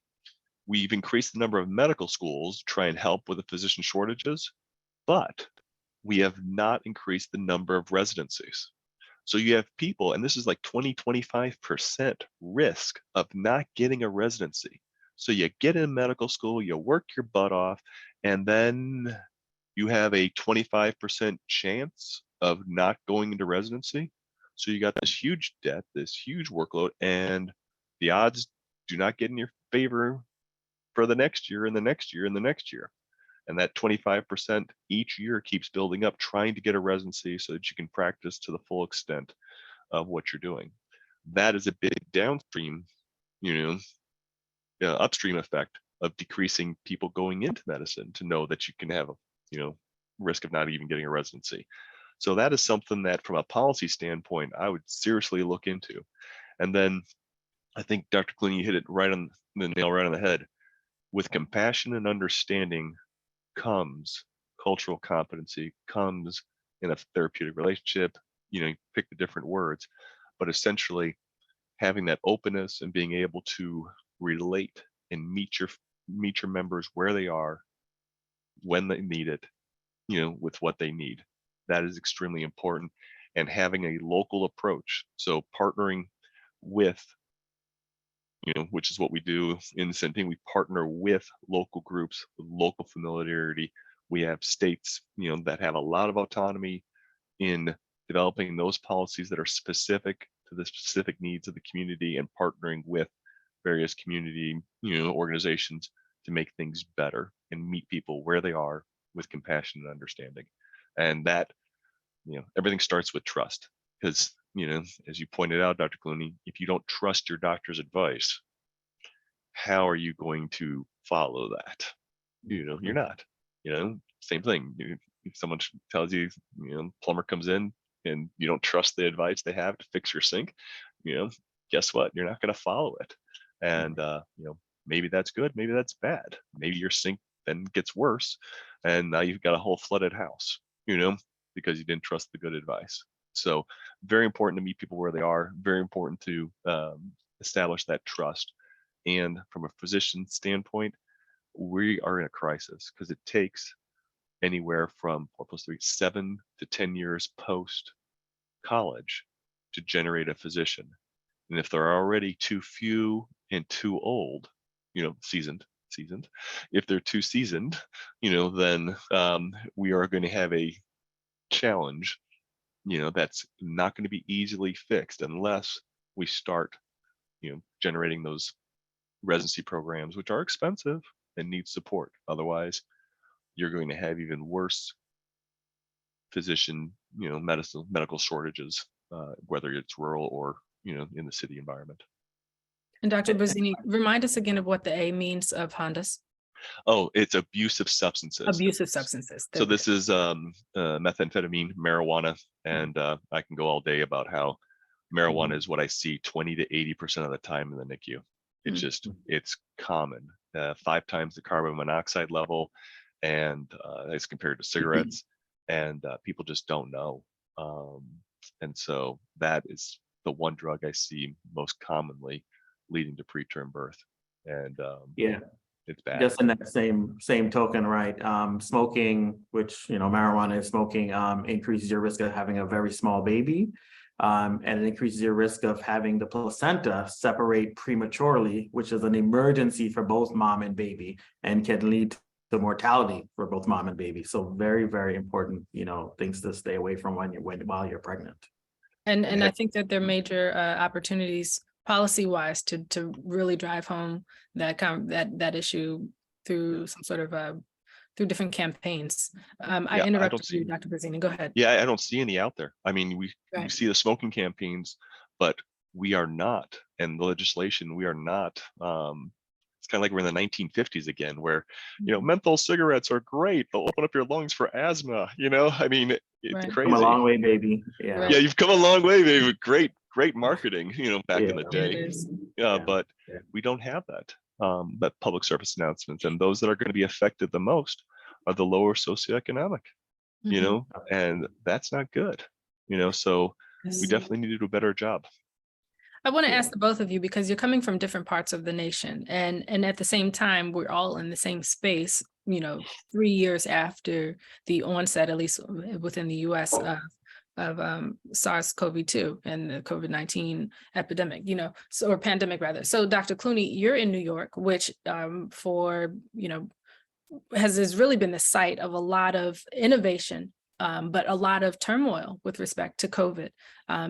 we've increased the number of medical schools to try and help with the physician shortages, but we have not increased the number of residencies. So you have people, and this is like 20-25% risk of not getting a residency. So you get in medical school, you work your butt off, and then you have a 25% chance of not going into residency. So you got this huge debt, this huge workload, and the odds do not get in your favor for the next year and the next year and the next year. And that 25% each year keeps building up, trying to get a residency so that you can practice to the full extent of what you're doing. That is a big downstream, upstream effect of decreasing people going into medicine, to know that you can have a, risk of not even getting a residency. So that is something that from a policy standpoint, I would seriously look into. And then I think Dr. Clooney hit it right on the nail, right on the head. With compassion and understanding comes cultural competency, comes in a therapeutic relationship, you pick the different words, but essentially having that openness and being able to relate and meet your members where they are, when they need it, with what they need. That is extremely important. And having a local approach. So partnering with, which is what we do in Centene, we partner with local groups, with local familiarity. We have states, that have a lot of autonomy in developing those policies that are specific to the specific needs of the community, and partnering with various community, organizations to make things better and meet people where they are with compassion and understanding. And that, everything starts with trust, because, as you pointed out, Dr. Clooney, if you don't trust your doctor's advice, how are you going to follow that? You're not, same thing. If someone tells you, plumber comes in and you don't trust the advice they have to fix your sink, guess what? You're not going to follow it. And, maybe that's good. Maybe that's bad. Maybe your sink then gets worse, and now you've got a whole flooded house, because you didn't trust the good advice. So very important to meet people where they are, very important to establish that trust. And from a physician standpoint, we are in a crisis, because it takes anywhere from 4 + 3, 7 to 10 years post college to generate a physician. And if they're already too few and too old, seasoned, if they're too seasoned, then we are going to have a challenge, that's not going to be easily fixed unless we start, generating those residency programs, which are expensive and need support. Otherwise, you're going to have even worse physician, medical shortages, whether it's rural or, in the city environment. And Dr. Bazzini, remind us again of what the A means of Hondas. Oh, it's abusive substances. Abusive substances. So this is methamphetamine, marijuana, and I can go all day about how marijuana is what I see 20 to 80% of the time in the NICU. It's just, it's common, 5 times the carbon monoxide level, and as compared to cigarettes, and people just don't know. And so that is the one drug I see most commonly leading to preterm birth. And it's bad. Just in that same token, right? Smoking, which, marijuana is smoking, increases your risk of having a very small baby. And it increases your risk of having the placenta separate prematurely, which is an emergency for both mom and baby, and can lead to mortality for both mom and baby. So very, very important, things to stay away from while you're pregnant. And I think that there are major opportunities policy-wise to really drive home that issue through some sort of through different campaigns. I interrupted you, Dr. Bazzini. Go ahead. Yeah, I don't see any out there. I mean, we see the smoking campaigns, but we are not, and the legislation, we are not. It's kind of like we're in the 1950s again, where, menthol cigarettes are great. They'll open up your lungs for asthma. I mean, it's crazy. Come a long way, baby. Yeah. Right. Yeah, you've come a long way, baby. Great marketing, back in the day. But we don't have that. That public service announcements, and those that are going to be affected the most are the lower socioeconomic, you know, and that's not good, you know, so we definitely need to do a better job. I want to ask the both of you, because you're coming from different parts of the nation, and at the same time, we're all in the same space, you know, 3 years after the onset, at least within the US, of SARS-CoV-2 and the COVID-19 epidemic, you know, so, or pandemic rather. So Dr. Clooney, you're in New York, which for, you know, has really been the site of a lot of innovation, but a lot of turmoil with respect to COVID,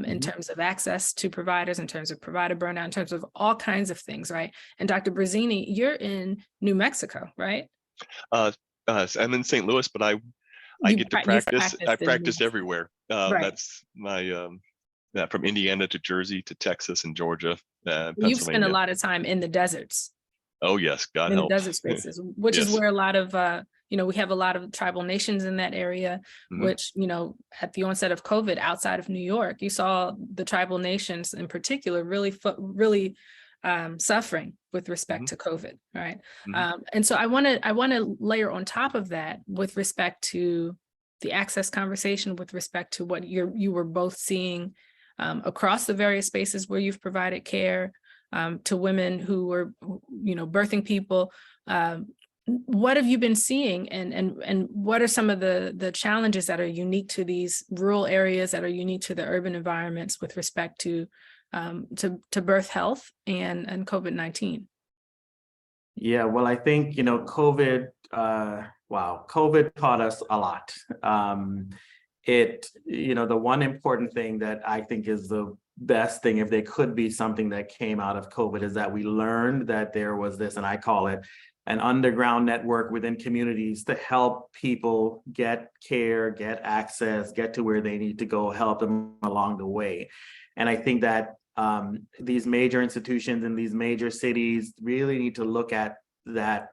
in terms of access to providers, in terms of provider burnout, in terms of all kinds of things, right? And Dr. Brazzini, you're in New Mexico, right? I'm in St. Louis, but I get to practice. I practice everywhere. Right. That's my from Indiana to Jersey to Texas and Georgia, Pennsylvania. You've spent a lot of time in the deserts. Oh yes, God in help. the desert spaces, which is Yes. where a lot of, you know, we have a lot of tribal nations in that area, which, you know, at the onset of COVID outside of New York, you saw the tribal nations in particular really suffering with respect to COVID, right? And so I want to layer on top of that with respect to the access conversation, with respect to what you were both seeing across the various spaces where you've provided care, to women who were, you know, birthing people. What have you been seeing, and what are some of the challenges that are unique to these rural areas, that are unique to the urban environments with respect to birth health and COVID-19? Yeah, well, I think, you know, COVID taught us a lot. You know, the one important thing that I think is the best thing, if there could be something that came out of COVID, is that we learned that there was this, and I call it an underground network within communities to help people get care, get access, get to where they need to go, help them along the way. And I think that these major institutions in these major cities really need to look at that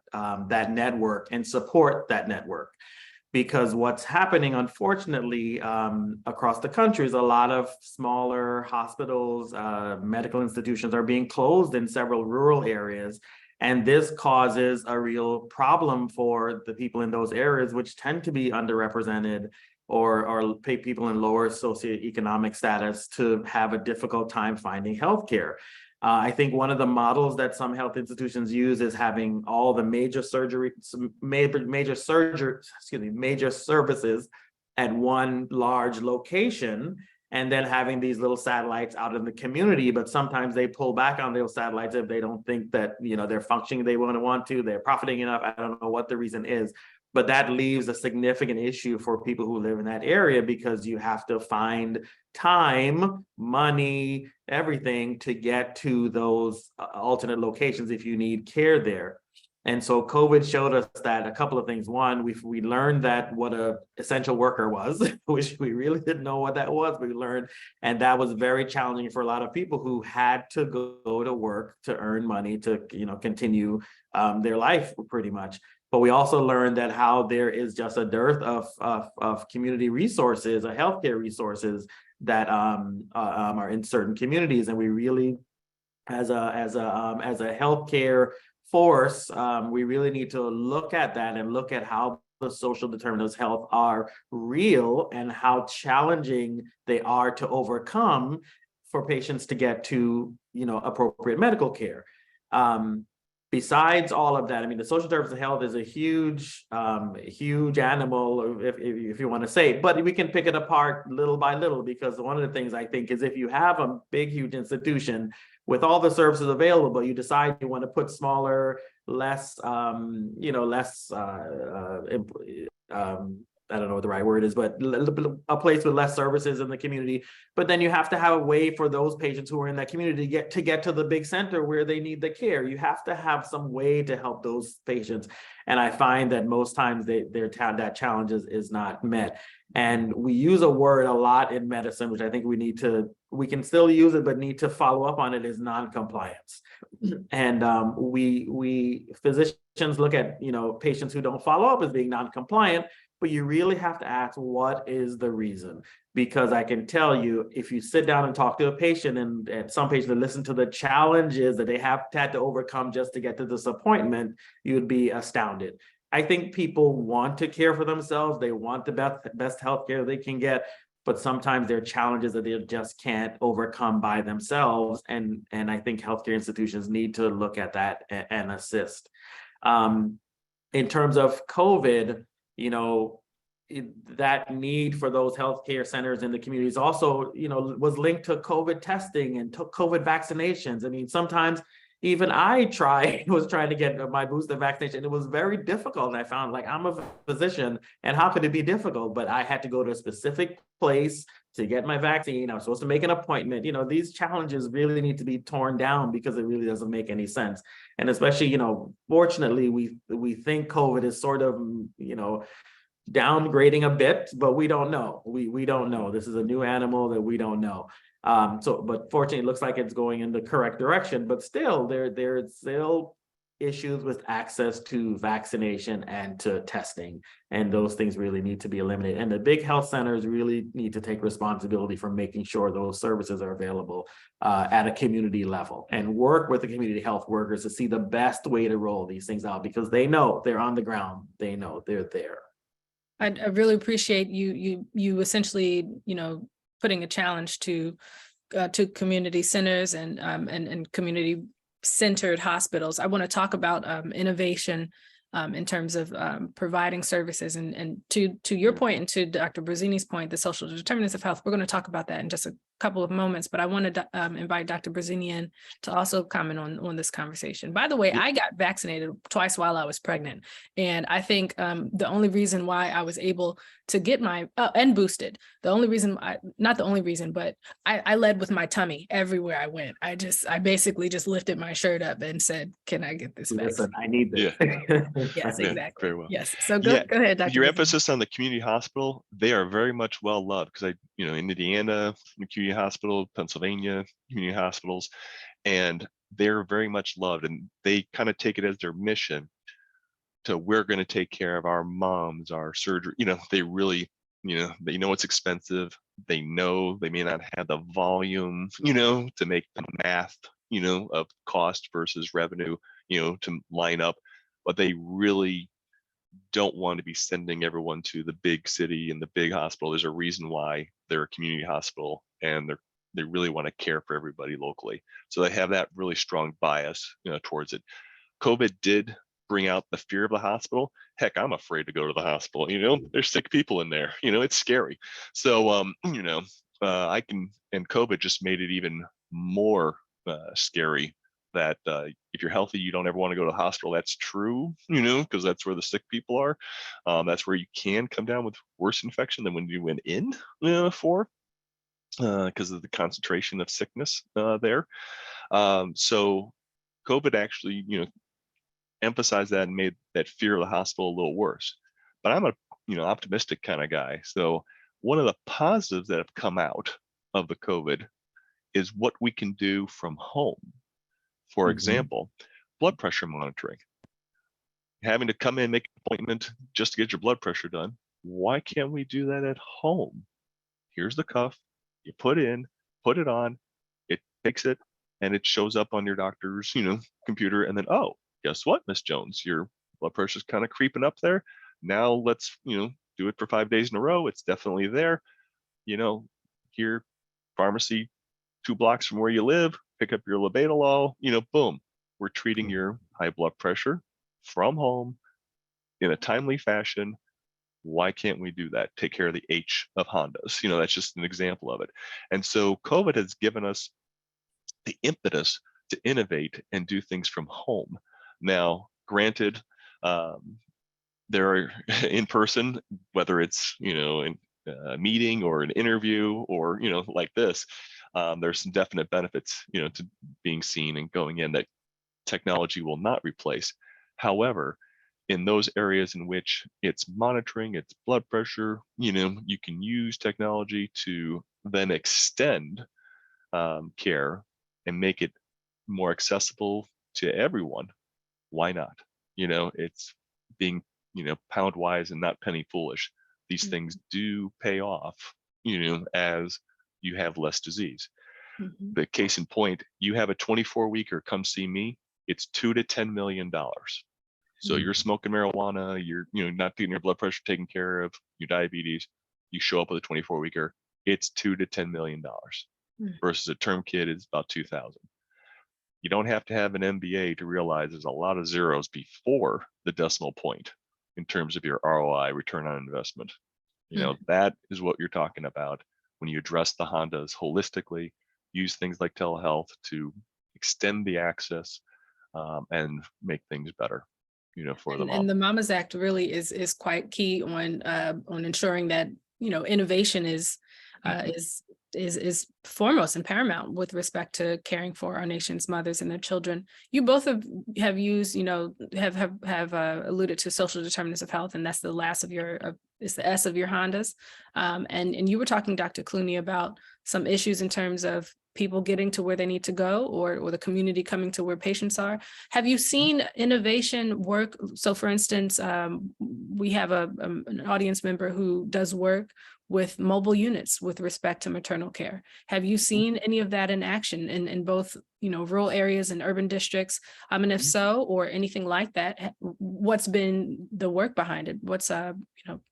network and support that network. Because what's happening, unfortunately, across the country is a lot of smaller hospitals, medical institutions are being closed in several rural areas. And this causes a real problem for the people in those areas, which tend to be underrepresented or people in lower socioeconomic status to have a difficult time finding healthcare. I think one of the models that some health institutions use is having all the major services at one large location, and then having these little satellites out in the community. But sometimes they pull back on those satellites if they don't think that, you know, they're functioning, they want to, they're profiting enough. I don't know what the reason is, but that leaves a significant issue for people who live in that area, because you have to find time, money, everything to get to those alternate locations if you need care there. And so COVID showed us that a couple of things. One, we learned that what a essential worker was, which we really didn't know what that was. We learned, and that was very challenging for a lot of people who had to go to work to earn money to, you know, continue their life pretty much. But we also learned that how there is just a dearth of community resources, or healthcare resources that are in certain communities, and we really, as a healthcare force, we really need to look at that and look at how the social determinants of health are real and how challenging they are to overcome for patients to get to, you know, appropriate medical care. Besides all of that, I mean, the social determinants of health is a huge animal, if you want to say, but we can pick it apart little by little, because one of the things I think is if you have a big, huge institution with all the services available, but you decide you want to put smaller, less, I don't know what the right word is, but a place with less services in the community. But then you have to have a way for those patients who are in that community to get to the big center where they need the care. You have to have some way to help those patients. And I find that most times that challenge is not met. And we use a word a lot in medicine, which I think we can still use it, but need to follow up on it, is non-compliance. And we physicians look at, you know, patients who don't follow up as being non-compliant, but you really have to ask, what is the reason? Because I can tell you, if you sit down and talk to a patient, and some patients that listen to the challenges that they have had to overcome just to get to this appointment, you would be astounded. I think people want to care for themselves. They want the best healthcare they can get, but sometimes there are challenges that they just can't overcome by themselves. And I think healthcare institutions need to look at that and assist. In terms of COVID, you know, that need for those healthcare centers in the communities also, you know, was linked to COVID testing and to COVID vaccinations. I mean, sometimes even I was trying to get my booster vaccination. It was very difficult. And I found, like, I'm a physician, and how could it be difficult? But I had to go to a specific place to get my vaccine. I was supposed to make an appointment. You know, these challenges really need to be torn down because it really doesn't make any sense. And especially, you know, fortunately, we think COVID is sort of, you know, downgrading a bit, but we don't know. We don't know. This is a new animal that we don't know. But fortunately, it looks like it's going in the correct direction. But still, there's still issues with access to vaccination and to testing, and those things really need to be eliminated. And the big health centers really need to take responsibility for making sure those services are available at a community level, and work with the community health workers to see the best way to roll these things out, because they know they're on the ground. They know they're there. I really appreciate you essentially, you know, putting a challenge to community centers and community centered hospitals. I want to talk about innovation in terms of providing services, and to your point and to Dr. Brazzini's point, the social determinants of health. We're going to talk about that in just a couple of moments, but I want to invite Dr. Brazzini in to also comment on this conversation. By the way, I got vaccinated twice while I was pregnant, and I think the only reason why I was able to get my and boosted, the only reason, not the only reason, but I led with my tummy everywhere I went. I basically just lifted my shirt up and said, "Can I get this vaccine? Listen, I need this." Yeah. Yes, Yeah, exactly. very well. Yes. So go ahead, Dr. Your Brazzini. emphasis on the community hospital, they are very much well loved, because in Indiana, the community hospital, Pennsylvania, community hospitals, and they're very much loved, and they kind of take it as their mission to, we're going to take care of our moms, our surgery. They really, they know it's expensive. They know they may not have the volume, to make the math, of cost versus revenue, to line up, but they really don't want to be sending everyone to the big city and the big hospital. There's a reason why they're a community hospital, and they really want to care for everybody locally. So they have that really strong bias, towards it. COVID did bring out the fear of the hospital. Heck, I'm afraid to go to the hospital. There's sick people in there. It's scary. So, and COVID just made it even more scary that if you're healthy, you don't ever want to go to the hospital. That's true, because that's where the sick people are. That's where you can come down with worse infection than when you went in for, because of the concentration of sickness there. So COVID actually, emphasized that and made that fear of the hospital a little worse. But I'm a, optimistic kind of guy. So one of the positives that have come out of the COVID is what we can do from home. For example, blood pressure monitoring. Having to come in, make an appointment just to get your blood pressure done. Why can't we do that at home? Here's the cuff, you put it on, it takes it, and it shows up on your doctor's, computer. And then, oh, guess what, Miss Jones, your blood pressure is kind of creeping up there. Now let's, do it for 5 days in a row. It's definitely there. Here, pharmacy 2 blocks from where you live, pick up your labetalol, boom, we're treating your high blood pressure from home in a timely fashion. Why can't we do that? Take care of the H of Hondas. That's just an example of it. And so COVID has given us the impetus to innovate and do things from home. Now, granted, there are in person, whether it's, in a meeting or an interview or, like this, there's some definite benefits, to being seen and going in that technology will not replace. However, in those areas in which it's monitoring, it's blood pressure, you can use technology to then extend care and make it more accessible to everyone. Why not? It's being, pound wise and not penny foolish. These things do pay off, as you have less disease. The case in point, you have a 24-weeker come see me, it's $2 to $10 million. So you're smoking marijuana, you're not getting your blood pressure taken care of, your diabetes, you show up with a 24-weeker, it's $2 to $10 million versus a term kit is about 2,000. You don't have to have an MBA to realize there's a lot of zeros before the decimal point in terms of your ROI, return on investment. That is what you're talking about when you address the Hondas holistically, use things like telehealth to extend the access and make things better, for the mom. And the MOMMA'S Act really is quite key on ensuring that innovation is foremost and paramount with respect to caring for our nation's mothers and their children. You both have used, have alluded to social determinants of health, and that's the last of your, it's the S of your Hondas. And you were talking, Dr. Clooney, about some issues in terms of people getting to where they need to go, or the community coming to where patients are. Have you seen innovation work? So for instance, we have an audience member who does work with mobile units with respect to maternal care. Have you seen any of that in action in both, rural areas and urban districts? And if so, or anything like that, what's been the work behind it? What's,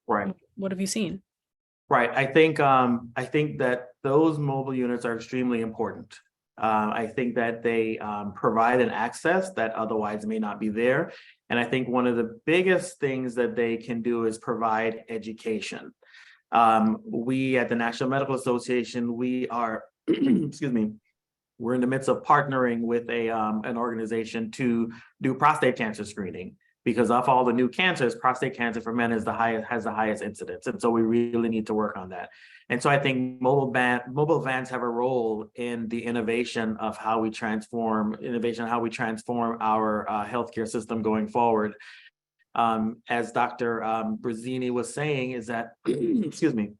Right. What have you seen? Right. I think that those mobile units are extremely important. I think that they provide an access that otherwise may not be there. And I think one of the biggest things that they can do is provide education. We at the National Medical Association, we are, excuse me, we're in the midst of partnering with an organization to do prostate cancer screening, because of all the new cancers, prostate cancer for men has the highest incidence. And so we really need to work on that. And so I think mobile vans have a role in the innovation of how we transform our healthcare system going forward. As Dr. Brazzini was saying, is that, excuse me,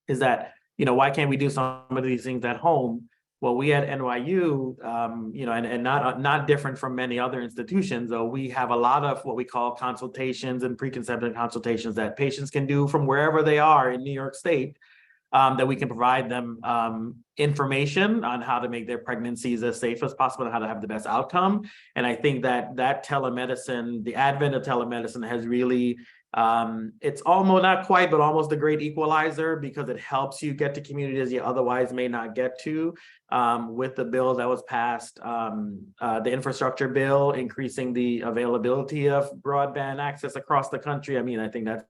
is that, why can't we do some of these things at home? Well, we at NYU, and not different from many other institutions, though, we have a lot of what we call consultations and preconception consultations that patients can do from wherever they are in New York State, that we can provide them information on how to make their pregnancies as safe as possible and how to have the best outcome. And I think that telemedicine, the advent of telemedicine has really, it's almost not quite, but almost a great equalizer, because it helps you get to communities you otherwise may not get to. With the bill that was passed, the infrastructure bill, increasing the availability of broadband access across the country. I mean, I think that's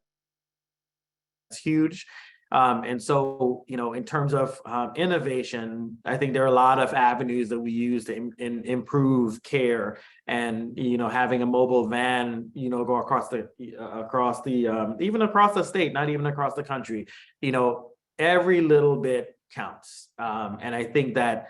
huge. And so, in terms of innovation, I think there are a lot of avenues that we use to improve care, and, having a mobile van, go across the even across the state, not even across the country, every little bit counts. And I think that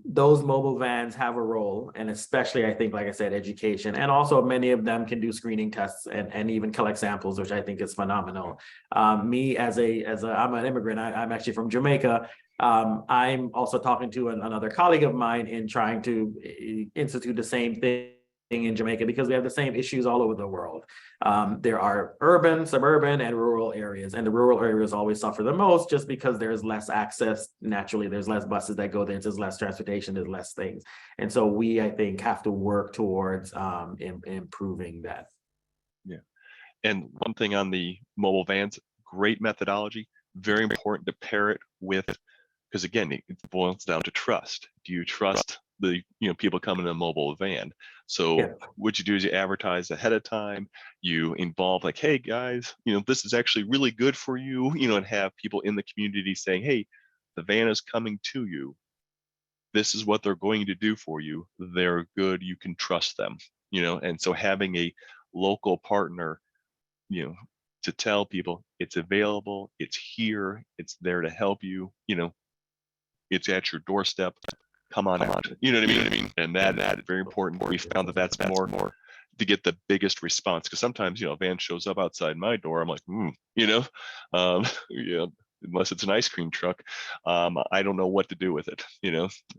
those mobile vans have a role, and especially, I think, like I said, education, and also many of them can do screening tests and even collect samples, which I think is phenomenal. Me as I'm an immigrant, I'm actually from Jamaica. I'm also talking to another colleague of mine in trying to institute the same thing in Jamaica, because we have the same issues all over the world. There are urban, suburban, and rural areas, and the rural areas always suffer the most, just because there's less access. Naturally, there's less buses that go there, there's less transportation, there's less things. And so we, I think, have to work towards improving that. Yeah. And one thing on the mobile vans, great methodology, very important to pair it with, because again, it boils down to trust. Do you trust the people coming in a mobile van? So what you do is you advertise ahead of time, you involve like, hey guys, this is actually really good for you, and have people in the community saying, hey, the van is coming to you, this is what they're going to do for you, they're good, you can trust them, and so having a local partner, to tell people it's available, it's here, it's there to help you, it's at your doorstep, come on out. You know what I mean? And that very important. We found that that's more to get the biggest response, because sometimes, a van shows up outside my door, I'm like, unless it's an ice cream truck, I don't know what to do with it.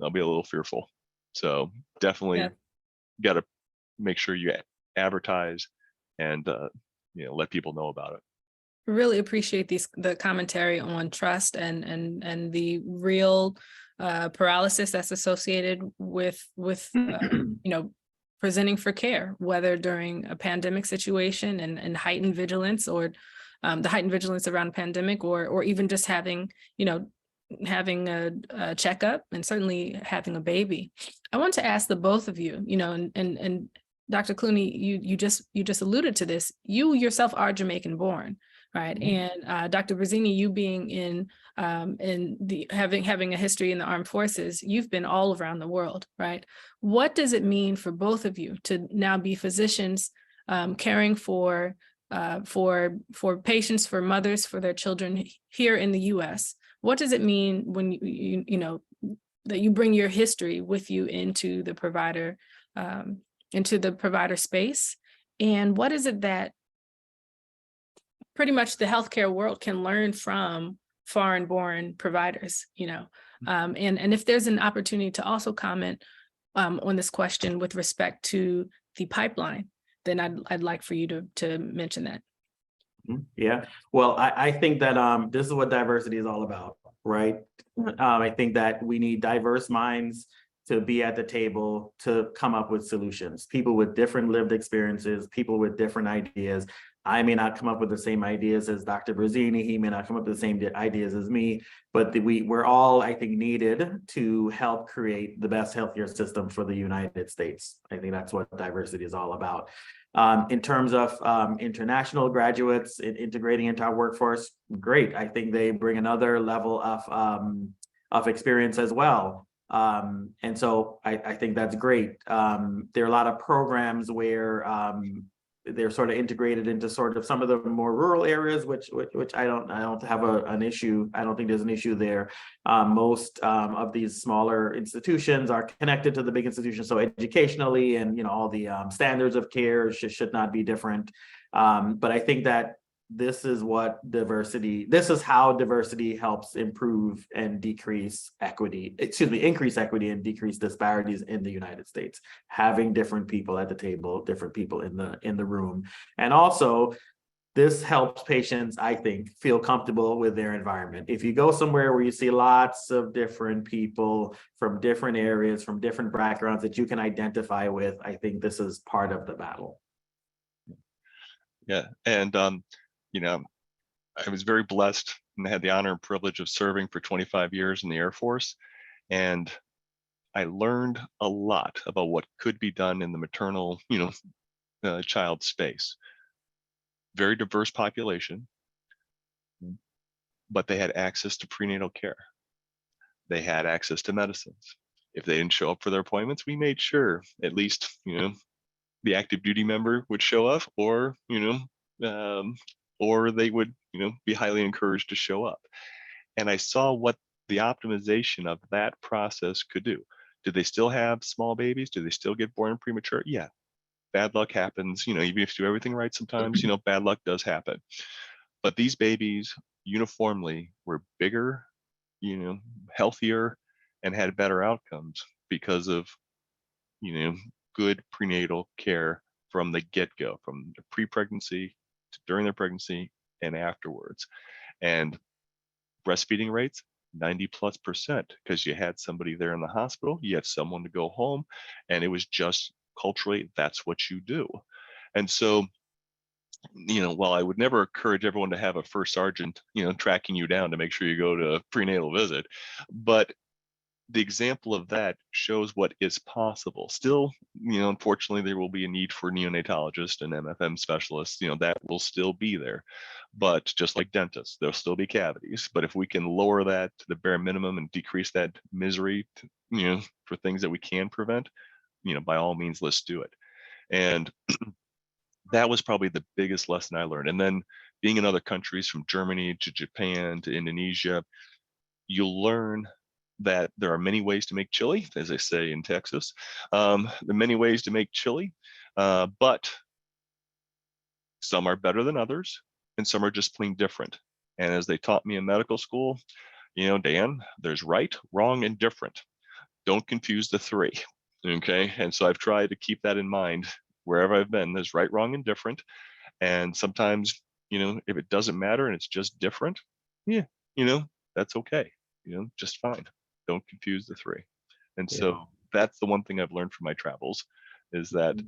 I'll be a little fearful. So definitely got to make sure you advertise and let people know about it. Really appreciate the commentary on trust and the real paralysis that's associated with presenting for care, whether during a pandemic situation and heightened vigilance, or the heightened vigilance around a pandemic, or even just having, having a checkup, and certainly having a baby. I want to ask the both of you, and Dr. Clooney, you just alluded to this. You yourself are Jamaican born, right? Mm-hmm. And Dr. Brazzini, you being in the having a history in the armed forces, you've been all around the world, right? What does it mean for both of you to now be physicians caring for patients, for mothers, for their children here in the U.S.? What does it mean when that you bring your history with you into the provider space? And what is it that pretty much the healthcare world can learn from foreign-born providers, and if there's an opportunity to also comment on this question with respect to the pipeline, then I'd like for you to mention that. Yeah, well, I think that this is what diversity is all about, right? I think that we need diverse minds to be at the table to come up with solutions. People with different lived experiences, people with different ideas. I may not come up with the same ideas as Dr. Brazzini. He may not come up with the same ideas as me, but we're all, I think, needed to help create the best healthcare system for the United States. I think that's what diversity is all about. In terms of international graduates integrating into our workforce, great. I think they bring another level of experience as well. And so I think that's great. There are a lot of programs where they're sort of integrated into sort of some of the more rural areas, which I don't have an issue. I don't think there's an issue there. Most of these smaller institutions are connected to the big institutions, so educationally and all the standards of care should not be different. But I think that this is how diversity helps improve and increase equity and decrease disparities in the United States. Having different people at the table, different people in the room. And also, this helps patients, I think, feel comfortable with their environment. If you go somewhere where you see lots of different people from different areas, from different backgrounds that you can identify with, I think this is part of the battle. Yeah, and I was very blessed and had the honor and privilege of serving for 25 years in the Air Force. And I learned a lot about what could be done in the maternal, child space. Very diverse population, but they had access to prenatal care. They had access to medicines. If they didn't show up for their appointments, we made sure at least, the active duty member would show up, or they would, be highly encouraged to show up. And I saw what the optimization of that process could do. Did they still have small babies? Do they still get born premature? Yeah, bad luck happens. Even if you do everything right, sometimes, bad luck does happen. But these babies uniformly were bigger, healthier, and had better outcomes because of, good prenatal care from the get-go, from the pre-pregnancy to during their pregnancy and afterwards. And breastfeeding rates, 90+%, because you had somebody there in the hospital, you had someone to go home, and it was just culturally, that's what you do. And so, while I would never encourage everyone to have a first sergeant, tracking you down to make sure you go to a prenatal visit, but the example of that shows what is possible. Still, unfortunately, there will be a need for neonatologists and MFM specialists, that will still be there. But just like dentists, there'll still be cavities. But if we can lower that to the bare minimum and decrease that misery, for things that we can prevent, by all means, let's do it. And that was probably the biggest lesson I learned. And then being in other countries, from Germany to Japan to Indonesia, you'll learn that there are many ways to make chili, as they say in Texas. There are many ways to make chili, but some are better than others, and some are just plain different. And as they taught me in medical school, Dan, there's right, wrong, and different. Don't confuse the three, okay? And so I've tried to keep that in mind wherever I've been. There's right, wrong, and different. And sometimes, if it doesn't matter and it's just different, that's okay, just fine. Don't confuse the three. And so that's the one thing I've learned from my travels, is that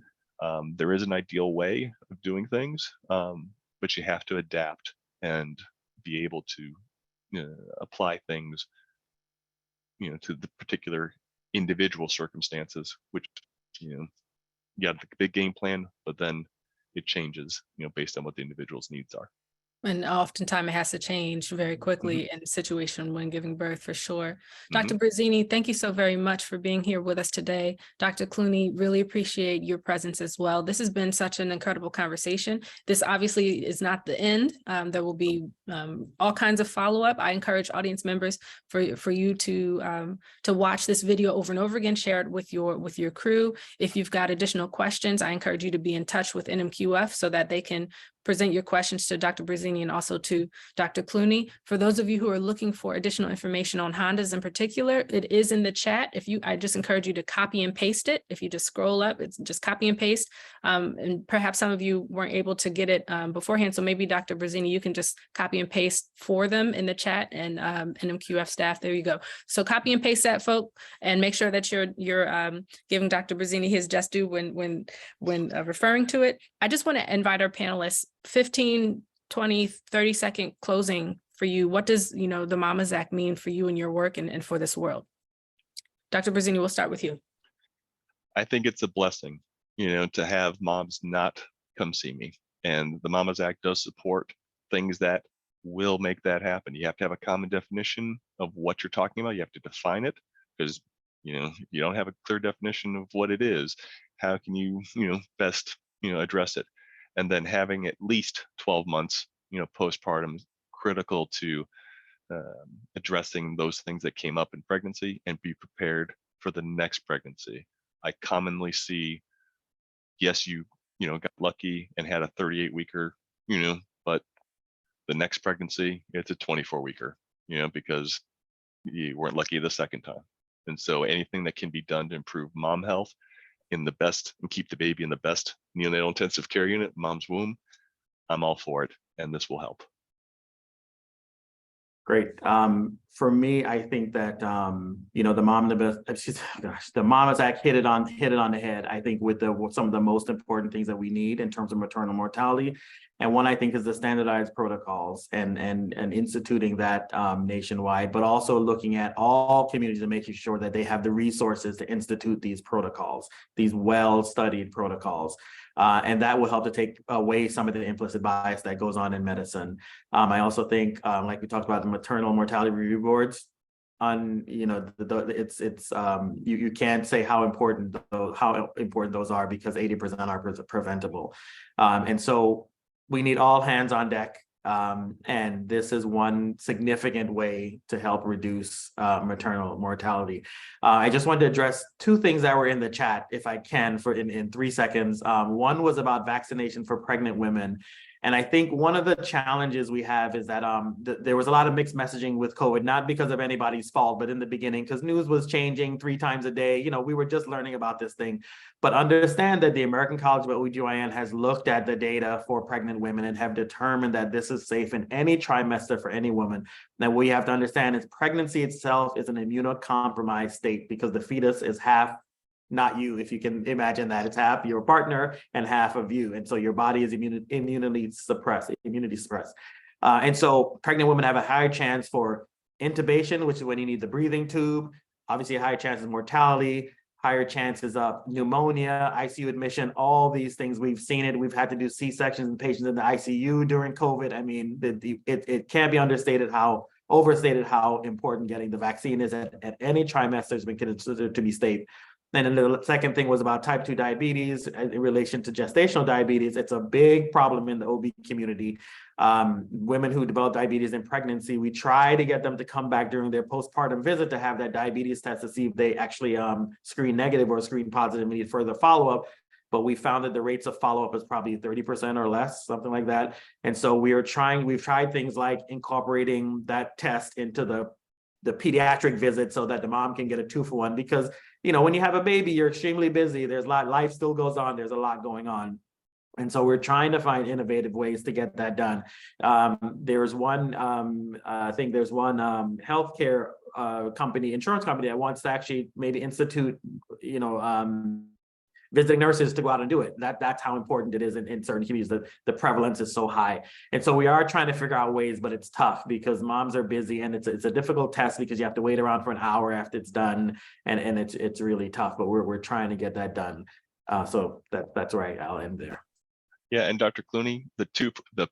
there is an ideal way of doing things, but you have to adapt and be able to apply things, to the particular individual circumstances, which, you have the big game plan, but then it changes, based on what the individual's needs are. And oftentimes it has to change very quickly in a situation when giving birth, for sure. Dr. Brazzini, thank you so very much for being here with us today. Dr. Clooney, really appreciate your presence as well. This has been such an incredible conversation. This obviously is not the end. There will be all kinds of follow-up. I encourage audience members for you to watch this video over and over again, share it with your crew. If you've got additional questions, I encourage you to be in touch with NMQF so that they can present your questions to Dr. Brazzini and also to Dr. Clooney. For those of you who are looking for additional information on Hondas in particular, it is in the chat. I just encourage you to copy and paste it. If you just scroll up, it's just copy and paste. And perhaps some of you weren't able to get it beforehand. So maybe Dr. Brazzini, you can just copy and paste for them in the chat, and NMQF staff, there you go. So copy and paste that, folk, and make sure that you're giving Dr. Brazzini his just due when referring to it. I just want to invite our panelists, 15, 20, 30-second closing for you. What does, the MOMMA'S Act mean for you and your work and for this world? Dr. Brazzini, we'll start with you. I think it's a blessing, to have moms not come see me. And the MOMMA'S Act does support things that will make that happen. You have to have a common definition of what you're talking about. You have to define it, because, if you don't have a clear definition of what it is, how can you, best, address it? And then having at least 12 months, postpartum is critical to addressing those things that came up in pregnancy and be prepared for the next pregnancy. I commonly see, yes, you got lucky and had a 38-weeker, but the next pregnancy, it's a 24-weeker, because you weren't lucky the second time. And so anything that can be done to improve mom health and keep the baby in the best neonatal intensive care unit, mom's womb, I'm all for it, and this will help. Great. For me, I think that the MOMMA'S Act hit it on the head. I think with some of the most important things that we need in terms of maternal mortality, and one I think is the standardized protocols and instituting that nationwide, but also looking at all communities and making sure that they have the resources to institute these protocols, these well-studied protocols. And that will help to take away some of the implicit bias that goes on in medicine. I also think, like we talked about, the maternal mortality review boards, you can't say how important those are, because 80% are preventable. And so we need all hands on deck. And this is one significant way to help reduce maternal mortality. I just wanted to address two things that were in the chat, if I can, in 3 seconds. One was about vaccination for pregnant women. And I think one of the challenges we have is that there was a lot of mixed messaging with COVID, not because of anybody's fault, but in the beginning, because news was changing 3 times a day. We were just learning about this thing. But understand that the American College of OBGYN has looked at the data for pregnant women and have determined that this is safe in any trimester for any woman. Now, what you have to understand is pregnancy itself is an immunocompromised state, because the fetus is half not you, if you can imagine that. It's half your partner and half of you. And so your body is immunity suppressed. And so pregnant women have a higher chance for intubation, which is when you need the breathing tube, obviously a higher chance of mortality, higher chances of pneumonia, ICU admission, all these things. We've seen it. We've had to do C-sections in patients in the ICU during COVID. I mean, it can't be overstated how important getting the vaccine is at any trimester has been considered to be safe. And then the second thing was about type 2 diabetes in relation to gestational diabetes. It's a big problem in the OB community. Women who develop diabetes in pregnancy, we try to get them to come back during their postpartum visit to have that diabetes test to see if they actually screen negative or screen positive and need further follow-up. But we found that the rates of follow-up is probably 30% or less, something like that. And so we've tried things like incorporating that test into the pediatric visit so that the mom can get a 2-for-1, because when you have a baby, you're extremely busy. There's a lot, life still goes on. There's a lot going on. And so we're trying to find innovative ways to get that done. There's one healthcare insurance company that wants to actually maybe institute, visiting nurses to go out and do it. That's how important it is in certain communities. The prevalence is so high. And so we are trying to figure out ways, but it's tough because moms are busy, and it's a difficult test because you have to wait around for an hour after it's done. And it's really tough, but we're trying to get that done. So that's right. I'll end there. Yeah, and Dr. Clooney, the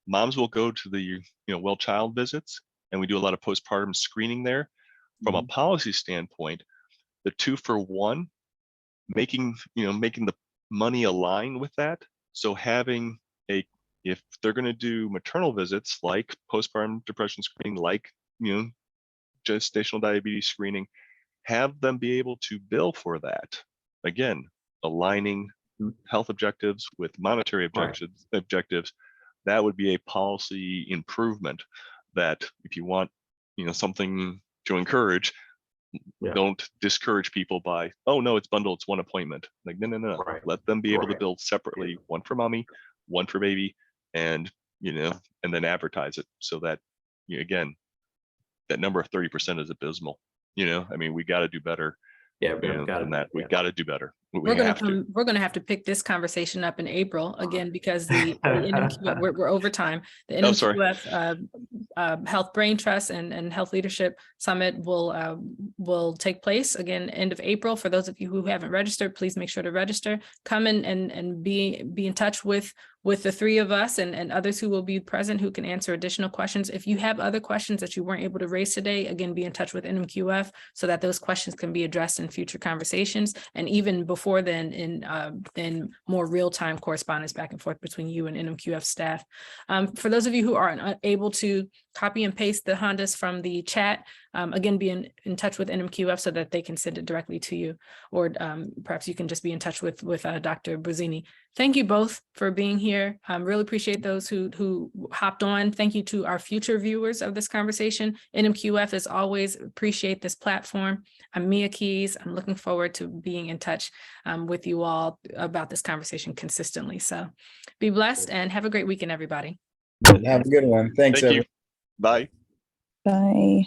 moms will go to the well child visits, and we do a lot of postpartum screening there. From a policy standpoint, the 2-for-1, making the money align with that. So having if they're going to do maternal visits like postpartum depression screening, like gestational diabetes screening, have them be able to bill for that. Again, aligning health objectives with monetary objectives. That would be a policy improvement that if you want something to encourage, don't discourage people by, oh no, it's bundled, it's one appointment. Like no. Right. Let them be able to bill separately, one for mommy, one for baby, and and then advertise it so that again, that number of 30% is abysmal. I mean, we got to do better. Yeah, we got to do better. We're going to have to pick this conversation up in April again, because the NMQF, we're over time. The NMQF Health Braintrust and Health Leadership Summit will take place again end of April. For those of you who haven't registered, please make sure to register. Come in and be in touch with the three of us and others who will be present who can answer additional questions. If you have other questions that you weren't able to raise today, again, be in touch with NMQF so that those questions can be addressed in future conversations, and even before then in more real-time correspondence back and forth between you and NMQF staff. For those of you who are unable to copy and paste the Hondas from the chat, again, be in touch with NMQF so that they can send it directly to you, or perhaps you can just be in touch with Dr. Bruzzini. Thank you both for being here. Really appreciate those who hopped on. Thank you to our future viewers of this conversation. NMQF, as always, appreciate this platform. I'm Mia Keeys. I'm looking forward to being in touch with you all about this conversation consistently. So be blessed and have a great weekend, everybody. Have a good one. Thanks, Thank you. Bye. Bye.